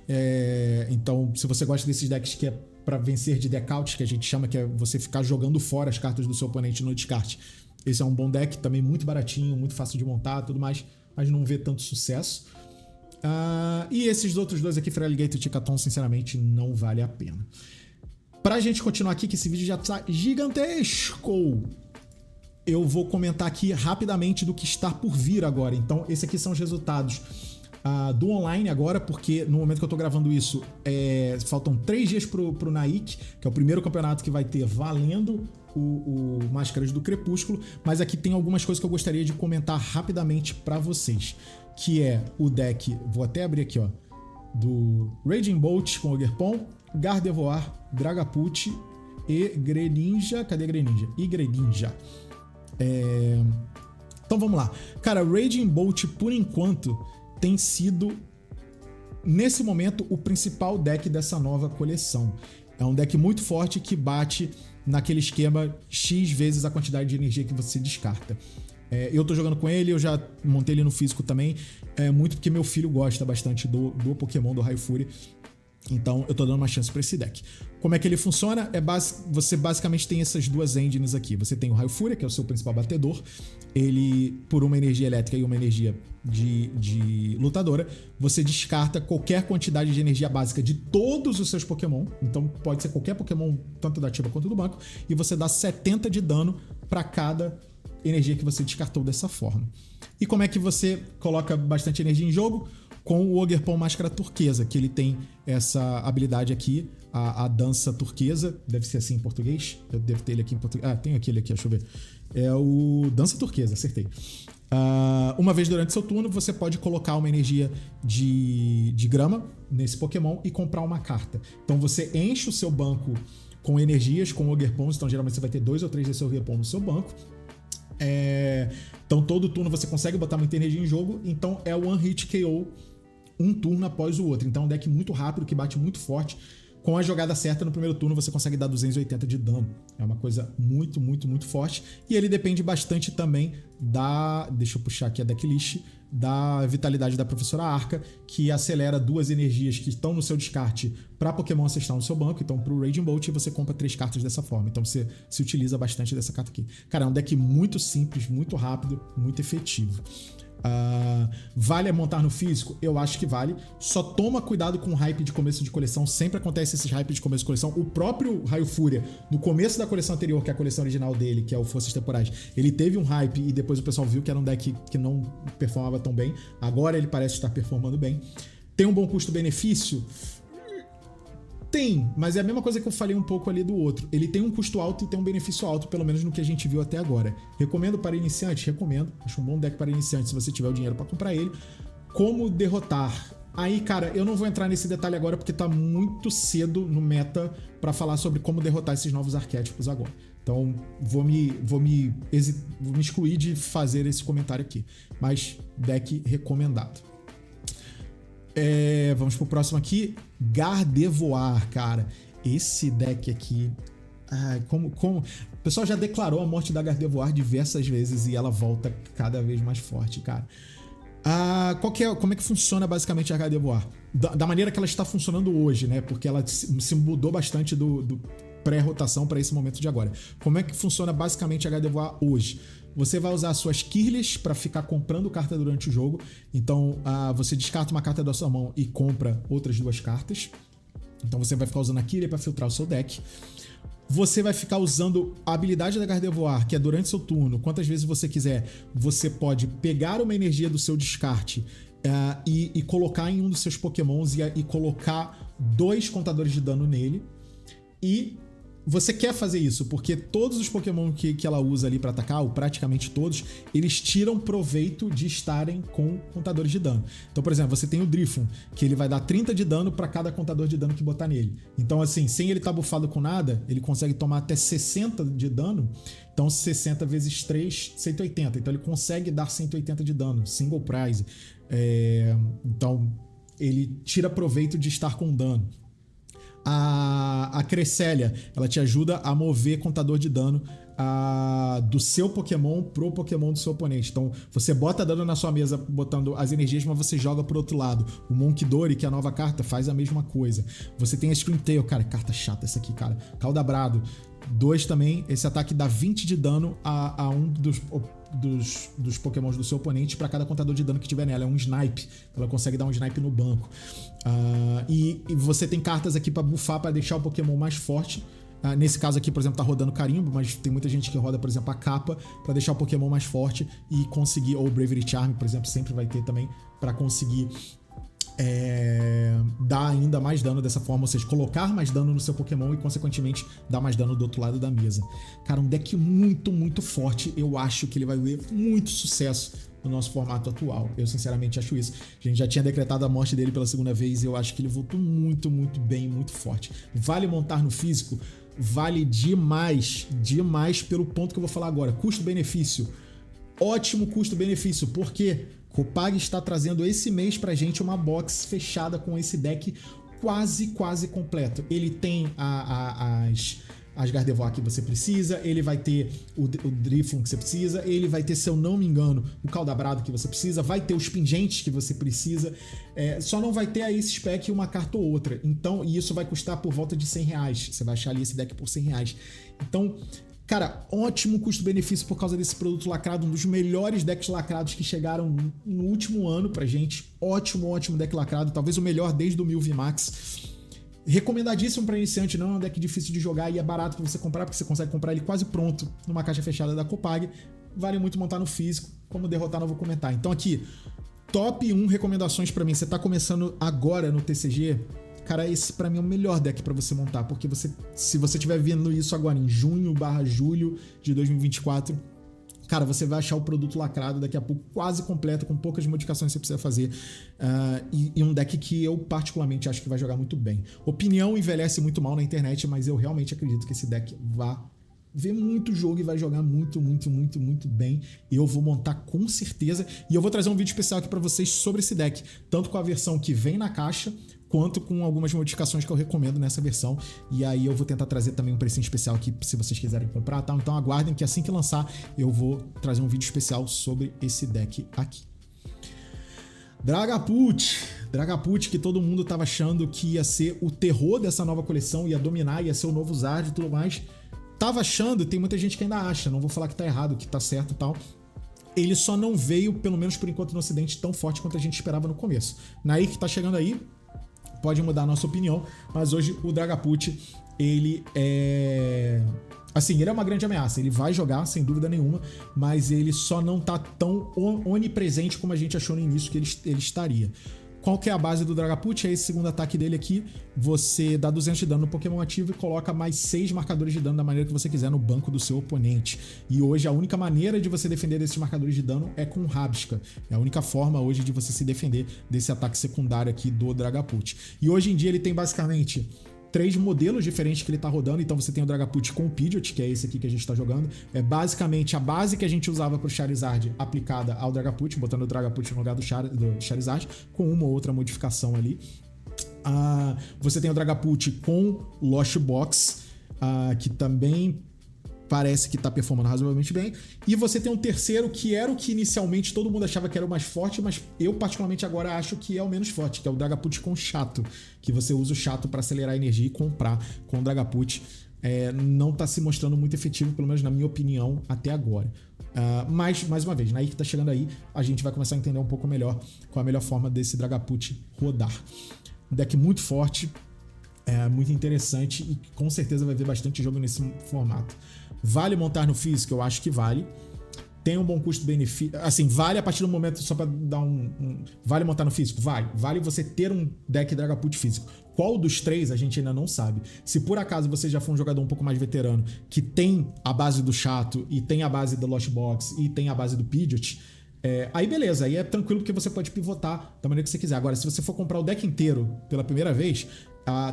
Então, se você gosta desses decks que é para vencer de deckouts, que a gente chama, que é você ficar jogando fora as cartas do seu oponente no descarte, esse é um bom deck, também muito baratinho, muito fácil de montar, tudo mais, mas não vê tanto sucesso. E esses outros dois aqui, Feraligatr e Ticaton, sinceramente, não vale a pena. Pra gente continuar aqui, que esse vídeo já tá gigantesco, eu vou comentar aqui rapidamente do que está por vir agora. Então, esses aqui são os resultados do online agora, porque no momento que eu tô gravando isso, faltam 3 dias pro Naik, que é o primeiro campeonato que vai ter valendo o Máscaras do Crepúsculo, mas aqui tem algumas coisas que eu gostaria de comentar rapidamente pra vocês, que é o deck, vou até abrir aqui, ó, do Raging Bolt com Ogerpon, Gardevoir, Dragapult e Greninja. Cadê Greninja? E Greninja. Então vamos lá. Cara, Raging Bolt, por enquanto, tem sido, nesse momento, o principal deck dessa nova coleção. É um deck muito forte que bate naquele esquema X vezes a quantidade de energia que você descarta. Eu tô jogando com ele, eu já montei ele no físico também, muito porque meu filho gosta bastante do Pokémon, do Raio Fúria. Então eu tô dando uma chance pra esse deck. Como é que ele funciona? Você basicamente tem essas duas engines aqui. Você tem o Raio Fúria, que é o seu principal batedor. Ele, por uma energia elétrica e uma energia de lutadora, você descarta qualquer quantidade de energia básica de todos os seus Pokémon. Então pode ser qualquer Pokémon, tanto da ativa quanto do banco. E você dá 70 de dano pra cada energia que você descartou dessa forma. E como é que você coloca bastante energia em jogo? Com o Ogerpon Máscara Turquesa, que ele tem essa habilidade aqui, a dança turquesa, deve ser assim em português, eu devo ter ele aqui em português, tenho aquele aqui, deixa eu ver, é o dança turquesa, acertei. Uma vez durante seu turno, você pode colocar uma energia de grama nesse Pokémon e comprar uma carta. Então você enche o seu banco com energias, com Ogerpons, então geralmente você vai ter 2 ou 3 desse Ogerpon no seu banco. Então todo turno você consegue botar muita energia em jogo, então é o One Hit KO um turno após o outro. Então é um deck muito rápido, que bate muito forte. Com a jogada certa no primeiro turno você consegue dar 280 de dano. É uma coisa muito, muito, muito forte. E ele depende bastante também deixa eu puxar aqui a decklist, da vitalidade da Professora Arca, que acelera 2 energias que estão no seu descarte para Pokémon ancestral no seu banco. Então pro Raging Bolt você compra 3 cartas dessa forma. Então você se utiliza bastante dessa carta aqui. Cara, é um deck muito simples, muito rápido, muito efetivo. Vale montar no físico? Eu acho que vale. Só toma cuidado com o hype de começo de coleção. Sempre acontece esses hype de começo de coleção. O próprio Raio Fúria, no começo da coleção anterior, que é a coleção original dele, que é o Forças Temporais, ele teve um hype e depois o pessoal viu que era um deck que não performava tão bem. Agora ele parece estar performando bem. Tem um bom custo-benefício? Tem, mas é a mesma coisa que eu falei um pouco ali do outro. Ele tem um custo alto e tem um benefício alto, pelo menos no que a gente viu até agora. Recomendo para iniciantes? Recomendo. Acho um bom deck para iniciantes se você tiver o dinheiro para comprar ele. Como derrotar? Aí, cara, eu não vou entrar nesse detalhe agora porque tá muito cedo no meta para falar sobre como derrotar esses novos arquétipos agora. Então, vou me excluir de fazer esse comentário aqui. Mas, deck recomendado. Vamos pro próximo aqui. Gardevoir, cara. Esse deck aqui... O pessoal já declarou a morte da Gardevoir diversas vezes e ela volta cada vez mais forte, cara. Como é que funciona basicamente a Gardevoir? Da maneira que ela está funcionando hoje, né? Porque ela se mudou bastante do pré-rotação para esse momento de agora. Como é que funciona basicamente a Gardevoir hoje? Você vai usar suas Kirlias para ficar comprando carta durante o jogo. Então, você descarta uma carta da sua mão e compra outras 2 cartas. Então, você vai ficar usando a Kirlia para filtrar o seu deck. Você vai ficar usando a habilidade da Gardevoir, que é durante seu turno, quantas vezes você quiser, você pode pegar uma energia do seu descarte e colocar em um dos seus Pokémons e colocar 2 contadores de dano nele. E você quer fazer isso porque todos os Pokémon que ela usa ali pra atacar, ou praticamente todos, eles tiram proveito de estarem com contadores de dano. Então, por exemplo, você tem o Drifloon, que ele vai dar 30 de dano pra cada contador de dano que botar nele. Então, assim, sem ele estar bufado com nada, ele consegue tomar até 60 de dano. Então, 60 vezes 3, 180. Então, ele consegue dar 180 de dano, single prize. Então, ele tira proveito de estar com dano. A Cresselia, ela te ajuda a mover contador de dano do seu Pokémon pro Pokémon do seu oponente. Então, você bota dano na sua mesa botando as energias, mas você joga pro outro lado. O Monkidori, que é a nova carta, faz a mesma coisa. Você tem a Screamtail, cara, carta chata essa aqui, cara. Caldabrado, 2 também. Esse ataque dá 20 de dano a um dos Pokémons do seu oponente para cada contador de dano que tiver nela. É um Snipe. Ela consegue dar um Snipe no banco. E você tem cartas aqui para buffar, para deixar o Pokémon mais forte. Nesse caso aqui, por exemplo, tá rodando Carimbo, mas tem muita gente que roda, por exemplo, a capa para deixar o Pokémon mais forte e conseguir, ou Bravery Charm, por exemplo, sempre vai ter também para conseguir dar ainda mais dano dessa forma, ou seja, colocar mais dano no seu Pokémon e, consequentemente, dar mais dano do outro lado da mesa. Cara, um deck muito, muito forte. Eu acho que ele vai ter muito sucesso no nosso formato atual. Eu, sinceramente, acho isso. A gente já tinha decretado a morte dele pela segunda vez e eu acho que ele voltou muito, muito bem, muito forte. Vale montar no físico? Vale demais, demais pelo ponto que eu vou falar agora. Custo-benefício. Ótimo custo-benefício, porque Copag está trazendo esse mês pra gente uma box fechada com esse deck quase completo. Ele tem as Gardevoir que você precisa, ele vai ter o Drifloon que você precisa, ele vai ter, se eu não me engano, o Caldabrado que você precisa, vai ter os Pingentes que você precisa, só não vai ter aí esse spec uma carta ou outra. Então, e isso vai custar por volta de R$100. Você vai achar ali esse deck por R$100. Então, cara, ótimo custo-benefício por causa desse produto lacrado, um dos melhores decks lacrados que chegaram no último ano pra gente. Ótimo deck lacrado, talvez o melhor desde o 1000 VMAX. Recomendadíssimo para iniciante, não é um deck difícil de jogar e é barato para você comprar, porque você consegue comprar ele quase pronto numa caixa fechada da Copag. Vale muito montar no físico, como derrotar não vou comentar. Então aqui, top 1 recomendações para mim. Você tá começando agora no TCG, cara, esse pra mim é o melhor deck pra você montar, porque se você estiver vendo isso agora em junho/julho de 2024, cara, você vai achar o produto lacrado daqui a pouco quase completo, com poucas modificações que você precisa fazer, e um deck que eu particularmente acho que vai jogar muito bem. Opinião envelhece muito mal na internet, mas eu realmente acredito que esse deck vai ver muito jogo e vai jogar muito bem. Eu vou montar com certeza, e eu vou trazer um vídeo especial aqui pra vocês sobre esse deck, tanto com a versão que vem na caixa, quanto com algumas modificações que eu recomendo nessa versão. E aí eu vou tentar trazer também um precinho especial aqui, se vocês quiserem comprar, tá? Então aguardem que assim que lançar, eu vou trazer um vídeo especial sobre esse deck aqui. Dragapult, que todo mundo tava achando que ia ser o terror dessa nova coleção, ia dominar, ia ser o novo Zard e tudo mais. Tava achando, tem muita gente que ainda acha, não vou falar que tá errado, que tá certo e tal. Ele só não veio, pelo menos por enquanto no ocidente, tão forte quanto a gente esperava no começo. Nair que tá chegando aí, pode mudar a nossa opinião, mas hoje o Dragapult, ele é... assim, ele é uma grande ameaça, ele vai jogar, sem dúvida nenhuma, mas ele só não tá tão onipresente como a gente achou no início que ele estaria. Qual que é a base do Dragapult? É esse segundo ataque dele aqui, você dá 200 de dano no Pokémon ativo e coloca mais 6 marcadores de dano da maneira que você quiser no banco do seu oponente. E hoje a única maneira de você defender desses marcadores de dano é com Rabisca. É a única forma hoje de você se defender desse ataque secundário aqui do Dragapult. E hoje em dia ele tem basicamente 3 modelos diferentes que ele tá rodando. Então você tem o Dragapult com o Pidgeot, que é esse aqui que a gente tá jogando. É basicamente a base que a gente usava pro Charizard aplicada ao Dragapult, botando o Dragapult no lugar do Charizard, com uma ou outra modificação ali. Você tem o Dragapult com Lost Box, que também parece que tá performando razoavelmente bem. E você tem um terceiro que era o que inicialmente todo mundo achava que era o mais forte, mas eu particularmente agora acho que é o menos forte, que é o Dragapult com Chato, que você usa o Chato para acelerar a energia e comprar com o Dragapult. Não tá se mostrando muito efetivo, pelo menos na minha opinião, até agora. Mas, mais uma vez, Nair que tá chegando aí, a gente vai começar a entender um pouco melhor qual a melhor forma desse Dragapult rodar. Um deck muito forte, muito interessante e com certeza vai ver bastante jogo nesse formato. Vale montar no físico? Eu acho que vale. Tem um bom custo-benefício. Assim, vale a partir do momento, só pra dar vale montar no físico? Vale. Vale você ter um deck Dragapult físico. Qual dos 3 a gente ainda não sabe. Se por acaso você já for um jogador um pouco mais veterano, que tem a base do Chato, e tem a base do Lost Box, e tem a base do Pidgeot, aí beleza, aí é tranquilo porque você pode pivotar da maneira que você quiser. Agora, se você for comprar o deck inteiro pela primeira vez,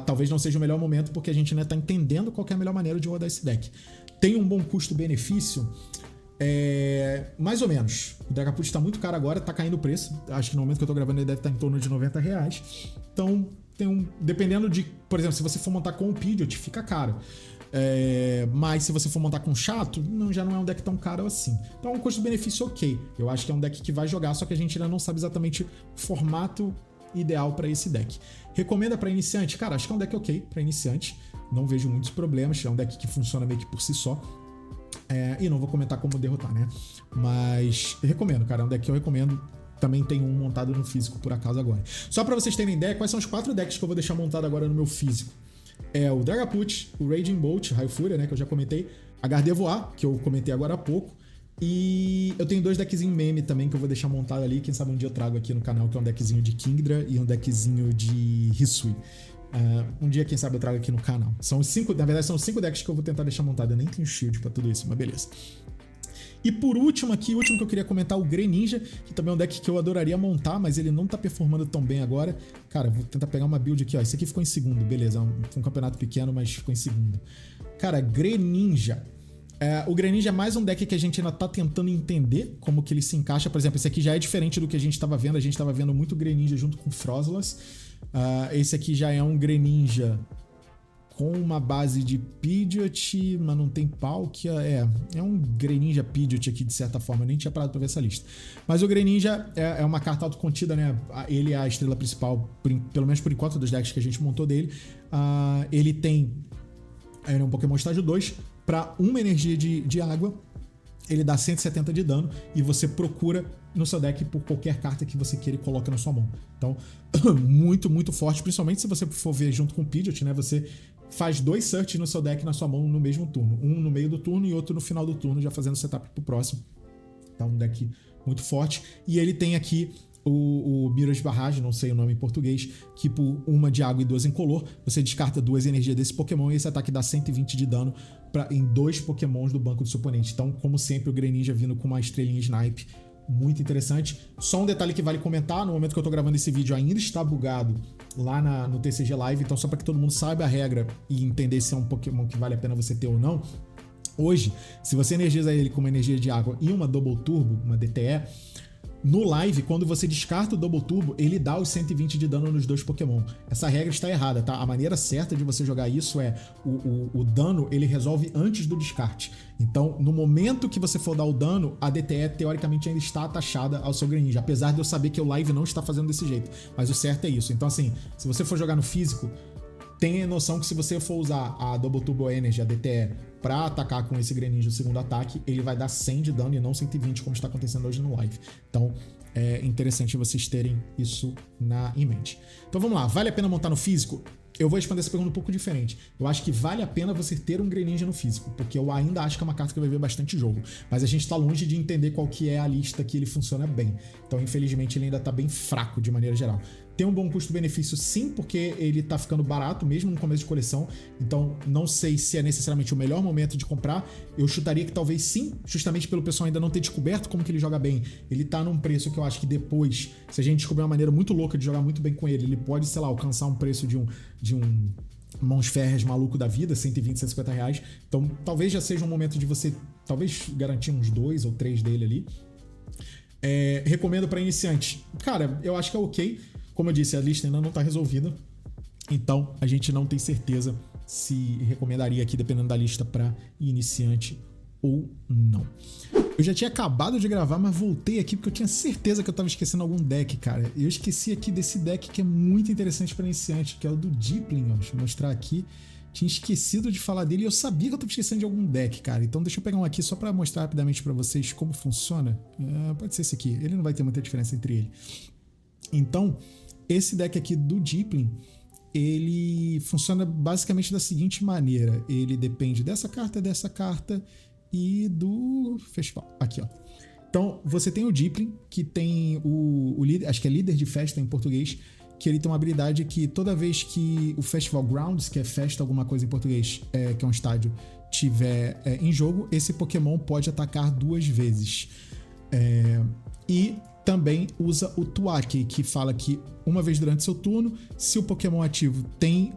talvez não seja o melhor momento, porque a gente ainda tá entendendo qual que é a melhor maneira de rodar esse deck. Tem um bom custo-benefício? Mais ou menos. O Dragapult tá muito caro agora, tá caindo o preço. Acho que no momento que eu tô gravando ele deve estar em torno de R$90. Então, dependendo de... Por exemplo, se você for montar com o Pidgeot, fica caro. Mas se você for montar com Chato, já não é um deck tão caro assim. Então é um custo-benefício ok. Eu acho que é um deck que vai jogar, só que a gente ainda não sabe exatamente o formato ideal para esse deck. Recomenda para iniciante? Cara, acho que é um deck ok para iniciante. Não vejo muitos problemas. É um deck que funciona meio que por si só. E não vou comentar como derrotar, né? Mas eu recomendo, cara. É um deck que eu recomendo. Também tem um montado no físico, por acaso, agora. Só para vocês terem ideia, quais são os 4 decks que eu vou deixar montado agora no meu físico? O Dragapult, o Raging Bolt, Raio Fúria, né? Que eu já comentei. A Gardevoir, que eu comentei agora há pouco. E eu tenho 2 deckzinhos meme também que eu vou deixar montado ali. Quem sabe um dia eu trago aqui no canal, que é um deckzinho de Kingdra e um deckzinho de Hisui. Um dia, quem sabe, eu trago aqui no canal. São 5, na verdade, são 5 decks que eu vou tentar deixar montado. Eu nem tenho shield pra tudo isso, mas beleza. E por último aqui, o último que eu queria comentar, o Greninja, que também é um deck que eu adoraria montar, mas ele não tá performando tão bem agora. Cara, vou tentar pegar uma build aqui, ó. Esse aqui ficou em segundo, beleza. Foi um campeonato pequeno, mas ficou em segundo. Cara, Greninja. O Greninja é mais um deck que a gente ainda tá tentando entender como que ele se encaixa. Por exemplo, esse aqui já é diferente do que a gente tava vendo. A gente tava vendo muito Greninja junto com Froslas. Esse aqui já é um Greninja com uma base de Pidgeot, mas não tem Palkia. É um Greninja Pidgeot aqui, de certa forma. Eu nem tinha parado pra ver essa lista. Mas o Greninja é uma carta autocontida, né? Ele é a estrela principal, pelo menos por enquanto, dos decks que a gente montou dele. Ele tem um Pokémon estágio 2 para uma energia de água. Ele dá 170 de dano e você procura no seu deck por qualquer carta que você queira e coloca na sua mão. Então, muito, muito forte, principalmente se você for ver junto com o Pidgeot, né? Você faz 2 searches no seu deck na sua mão no mesmo turno. Um no meio do turno e outro no final do turno, já fazendo setup pro próximo. Então, um deck muito forte. E ele tem aqui o Mirror's Barrage, não sei o nome em português, que por uma de água e 2 incolor, você descarta 2 energias desse Pokémon e esse ataque dá 120 de dano em 2 Pokémons do banco do seu oponente. Então, como sempre, o Greninja vindo com uma estrelinha Snipe, muito interessante. Só um detalhe que vale comentar, no momento que eu tô gravando esse vídeo ainda está bugado lá no TCG Live, então só para que todo mundo saiba a regra e entender se é um Pokémon que vale a pena você ter ou não. Hoje, se você energiza ele com uma energia de água e uma Double Turbo, uma DTE, no live, quando você descarta o Double Turbo, ele dá os 120 de dano nos 2 Pokémon. Essa regra está errada, tá? A maneira certa de você jogar isso é o dano, ele resolve antes do descarte. Então, no momento que você for dar o dano, a DTE teoricamente ainda está atachada ao seu Greninja, apesar de eu saber que o live não está fazendo desse jeito. Mas o certo é isso. Então, assim, se você for jogar no físico, tenha noção que se você for usar a Double Turbo Energy, a DTE, pra atacar com esse Greninja o segundo ataque, ele vai dar 100 de dano e não 120, como está acontecendo hoje no live. Então, é interessante vocês terem isso em mente. Então vamos lá, vale a pena montar no físico? Eu vou responder essa pergunta um pouco diferente. Eu acho que vale a pena você ter um Greninja no físico, porque eu ainda acho que é uma carta que vai ver bastante jogo. Mas a gente tá longe de entender qual que é a lista que ele funciona bem. Então, infelizmente, ele ainda tá bem fraco de maneira geral. Tem um bom custo-benefício sim, porque ele tá ficando barato mesmo no começo de coleção, então não sei se é necessariamente o melhor momento de comprar. Eu chutaria que talvez sim, justamente pelo pessoal ainda não ter descoberto como que ele joga bem. Ele tá num preço que eu acho que depois, se a gente descobrir uma maneira muito louca de jogar muito bem com ele pode, sei lá, alcançar um preço de um mãos férreas maluco da vida, 120, 150 reais. Então talvez já seja um momento de você, talvez, garantir uns 2 ou 3 dele ali. Recomendo para iniciante. Cara, eu acho que é ok. Como eu disse, a lista ainda não está resolvida, então a gente não tem certeza se recomendaria aqui, dependendo da lista, para iniciante ou não. Eu já tinha acabado de gravar, mas voltei aqui porque eu tinha certeza que eu estava esquecendo algum deck, cara. Eu esqueci aqui desse deck que é muito interessante para iniciante, que é o do Deepling, ó. Deixa eu mostrar aqui. Tinha esquecido de falar dele e eu sabia que eu estava esquecendo de algum deck, cara. Então deixa eu pegar um aqui só para mostrar rapidamente para vocês como funciona. Pode ser esse aqui, ele não vai ter muita diferença entre ele. Então, esse deck aqui do Deepling, ele funciona basicamente da seguinte maneira. Ele depende dessa carta e do festival. Aqui, ó. Então, você tem o Deepling, que tem o líder, acho que é líder de festa em português, que ele tem uma habilidade que toda vez que o Festival Grounds, que é festa alguma coisa em português, que é um estádio, tiver em jogo, esse Pokémon pode atacar 2 vezes. E também usa o Tuaki, que fala que uma vez durante seu turno, se o Pokémon ativo tem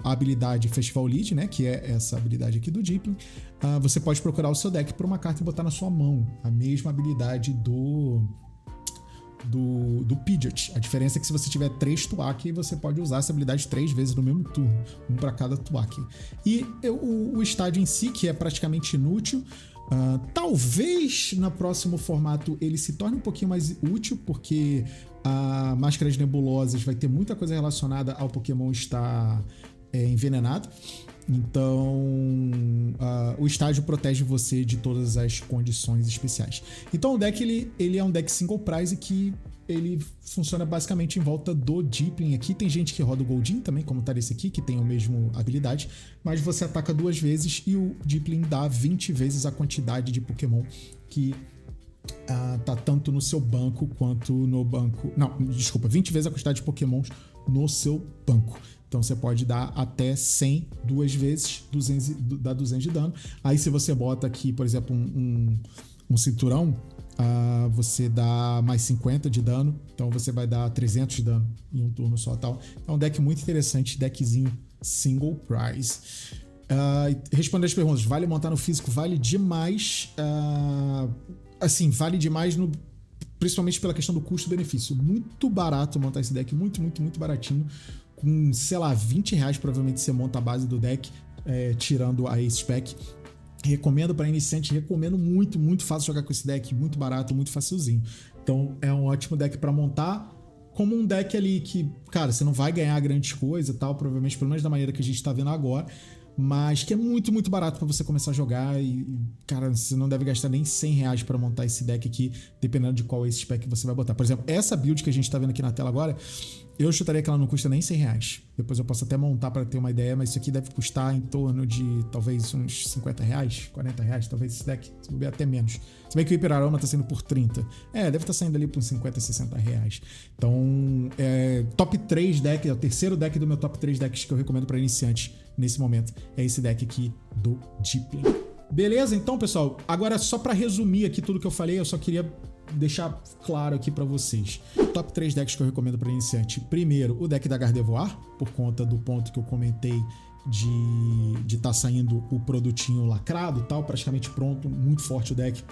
a habilidade Festival Lead, né, que é essa habilidade aqui do Deepling, você pode procurar o seu deck por uma carta e botar na sua mão. A mesma habilidade do Pidgeot. A diferença é que se você tiver 3 Tuaki, você pode usar essa habilidade 3 vezes no mesmo turno, um para cada Tuaki. E o estádio em si, que é praticamente inútil, talvez no próximo formato ele se torne um pouquinho mais útil, porque a Máscara de Nebulosas vai ter muita coisa relacionada ao Pokémon estar envenenado. Então, o estádio protege você de todas as condições especiais. Então, o deck ele é um deck single price que ele funciona basicamente em volta do Deepling aqui. Tem gente que roda o Goldeen também, como tá esse aqui, que tem a mesma habilidade, mas você ataca 2 vezes e o Deepling dá 20 vezes a quantidade de Pokémon que tá tanto no seu banco quanto no banco... Não, desculpa, 20 vezes a quantidade de Pokémons no seu banco. Então você pode dar até 100 2 vezes, 200, dá 200 de dano. Aí se você bota aqui, por exemplo, um cinturão, você dá mais 50 de dano, então você vai dar 300 de dano em um turno só, tal. É um deck muito interessante, deckzinho single price. Respondendo as perguntas, vale montar no físico? Vale demais. Assim, vale demais principalmente pela questão do custo-benefício. Muito barato montar esse deck, muito, muito, muito baratinho. com, sei lá, R$20 provavelmente você monta a base do deck, tirando a Ace Spec. Recomendo para iniciante, recomendo muito, muito fácil jogar com esse deck, muito barato, muito facilzinho. Então é um ótimo deck para montar, como um deck ali que, cara, você não vai ganhar grandes coisas e tal, provavelmente, pelo menos da maneira que a gente tá vendo agora, mas que é muito, muito barato para você começar a jogar e, cara, você não deve gastar nem R$100 para montar esse deck aqui, dependendo de qual esse spec você vai botar. Por exemplo, essa build que a gente tá vendo aqui na tela agora, eu chutaria que ela não custa nem R$100. Depois eu posso até montar para ter uma ideia, mas isso aqui deve custar em torno de talvez uns R$50, R$40, talvez esse deck, se bobear até menos. Se bem que o Hiperaroma tá saindo por 30. Deve estar saindo ali por uns R$50, R$60. Então, top 3 deck, é o terceiro deck do meu top 3 decks que eu recomendo para iniciantes nesse momento. É esse deck aqui do Deepling. Beleza? Então, pessoal, agora só para resumir aqui tudo que eu falei, eu só queria deixar claro aqui para vocês. Top 3 decks que eu recomendo para iniciante. Primeiro, o deck da Gardevoir, por conta do ponto que eu comentei de tá saindo o produtinho lacrado, tal, praticamente pronto, muito forte o deck.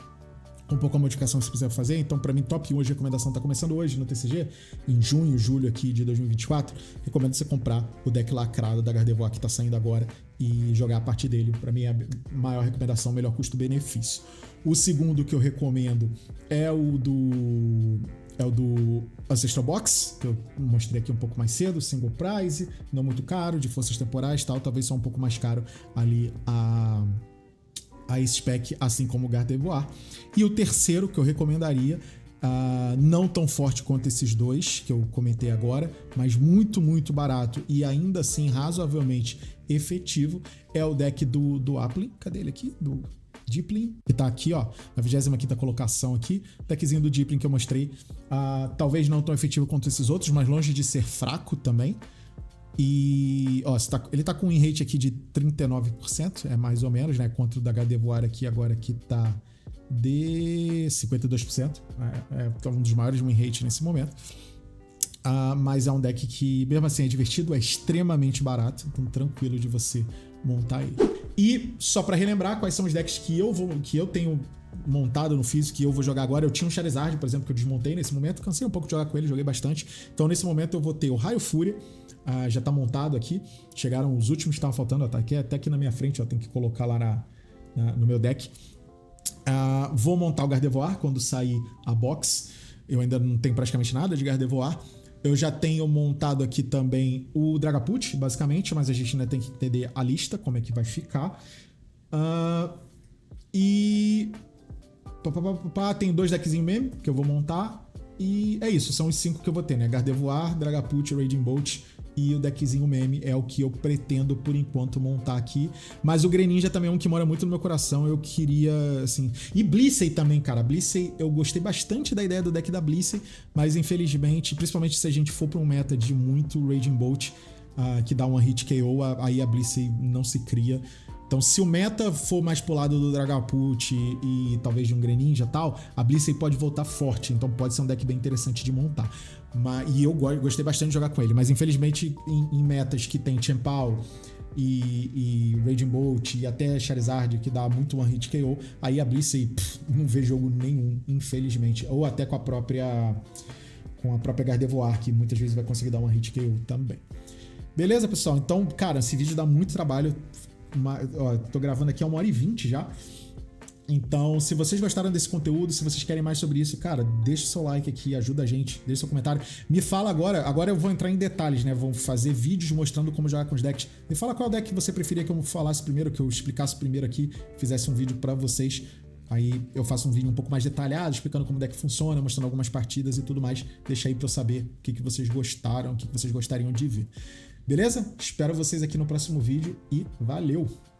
Com pouca modificação que você precisa fazer. Então, para mim, top 1 de recomendação tá começando hoje no TCG, em junho, julho aqui de 2024. Recomendo você comprar o deck lacrado da Gardevoir que tá saindo agora e jogar a partir dele. Para mim, é a maior recomendação, melhor custo-benefício. O segundo que eu recomendo é o do Ancestral Box, que eu mostrei aqui um pouco mais cedo, single price, não muito caro, de forças temporais e tal, talvez só um pouco mais caro ali a esse spec, assim como o Gardevoir. E o terceiro que eu recomendaria, não tão forte quanto esses dois que eu comentei agora, mas muito, muito barato e ainda assim razoavelmente efetivo, é o deck do Applin. Cadê ele aqui? Do Deepling, que tá aqui, ó, na 25ª colocação aqui, deckzinho do Deepling que eu mostrei, talvez não tão efetivo quanto esses outros, mas longe de ser fraco também. E, ó, ele tá com um win rate aqui de 39%, é mais ou menos, né, contra o da Gardevoir aqui agora que tá de 52%, é um dos maiores win rate nesse momento. Mas é um deck que, mesmo assim, é divertido, é extremamente barato, então tranquilo de você montar ele. E só pra relembrar quais são os decks que eu tenho montado no físico, que eu vou jogar agora. Eu tinha um Charizard, por exemplo, que eu desmontei nesse momento, cansei um pouco de jogar com ele, joguei bastante. Então nesse momento eu vou ter o Raio Fúria, já tá montado aqui, chegaram os últimos que estavam faltando, tá aqui, até aqui na minha frente, ó, tem que colocar lá no meu deck. Vou montar o Gardevoir quando sair a box, eu ainda não tenho praticamente nada de Gardevoir. Eu já tenho montado aqui também o Dragapult, basicamente, mas a gente ainda tem que entender a lista, como é que vai ficar. E tem 2 deckzinhos mesmo que eu vou montar. E é isso, são os 5 que eu vou ter, né? Gardevoir, Dragapult, Raging Bolt e o deckzinho meme é o que eu pretendo por enquanto montar aqui. Mas o Greninja também é um que mora muito no meu coração, eu queria, assim... E Blissey também, cara. Blissey, eu gostei bastante da ideia do deck da Blissey, mas infelizmente, principalmente se a gente for pra um meta de muito Raging Bolt, que dá uma hit KO, aí a Blissey não se cria. Então, se o meta for mais pro lado do Dragapult e talvez de um Greninja e tal, a Blissey pode voltar forte, então pode ser um deck bem interessante de montar. E eu gostei bastante de jogar com ele, mas infelizmente em metas que tem Chien-Pao e Raging Bolt e até Charizard, que dá muito one hit KO, aí a Blissey não vê jogo nenhum, infelizmente. Ou até com a própria Gardevoir, que muitas vezes vai conseguir dar one hit KO também. Beleza, pessoal? Então, cara, esse vídeo dá muito trabalho. Tô gravando aqui há 1h20 já. Então, se vocês gostaram desse conteúdo, se vocês querem mais sobre isso, cara, deixa o seu like aqui, ajuda a gente, deixa seu comentário. Me fala agora eu vou entrar em detalhes, né? Vou fazer vídeos mostrando como jogar com os decks. Me fala qual deck você preferia que eu falasse primeiro, que eu explicasse primeiro aqui, fizesse um vídeo pra vocês. Aí eu faço um vídeo um pouco mais detalhado, explicando como o deck funciona, mostrando algumas partidas e tudo mais. Deixa aí pra eu saber o que vocês gostaram, o que vocês gostariam de ver. Beleza? Espero vocês aqui no próximo vídeo e valeu!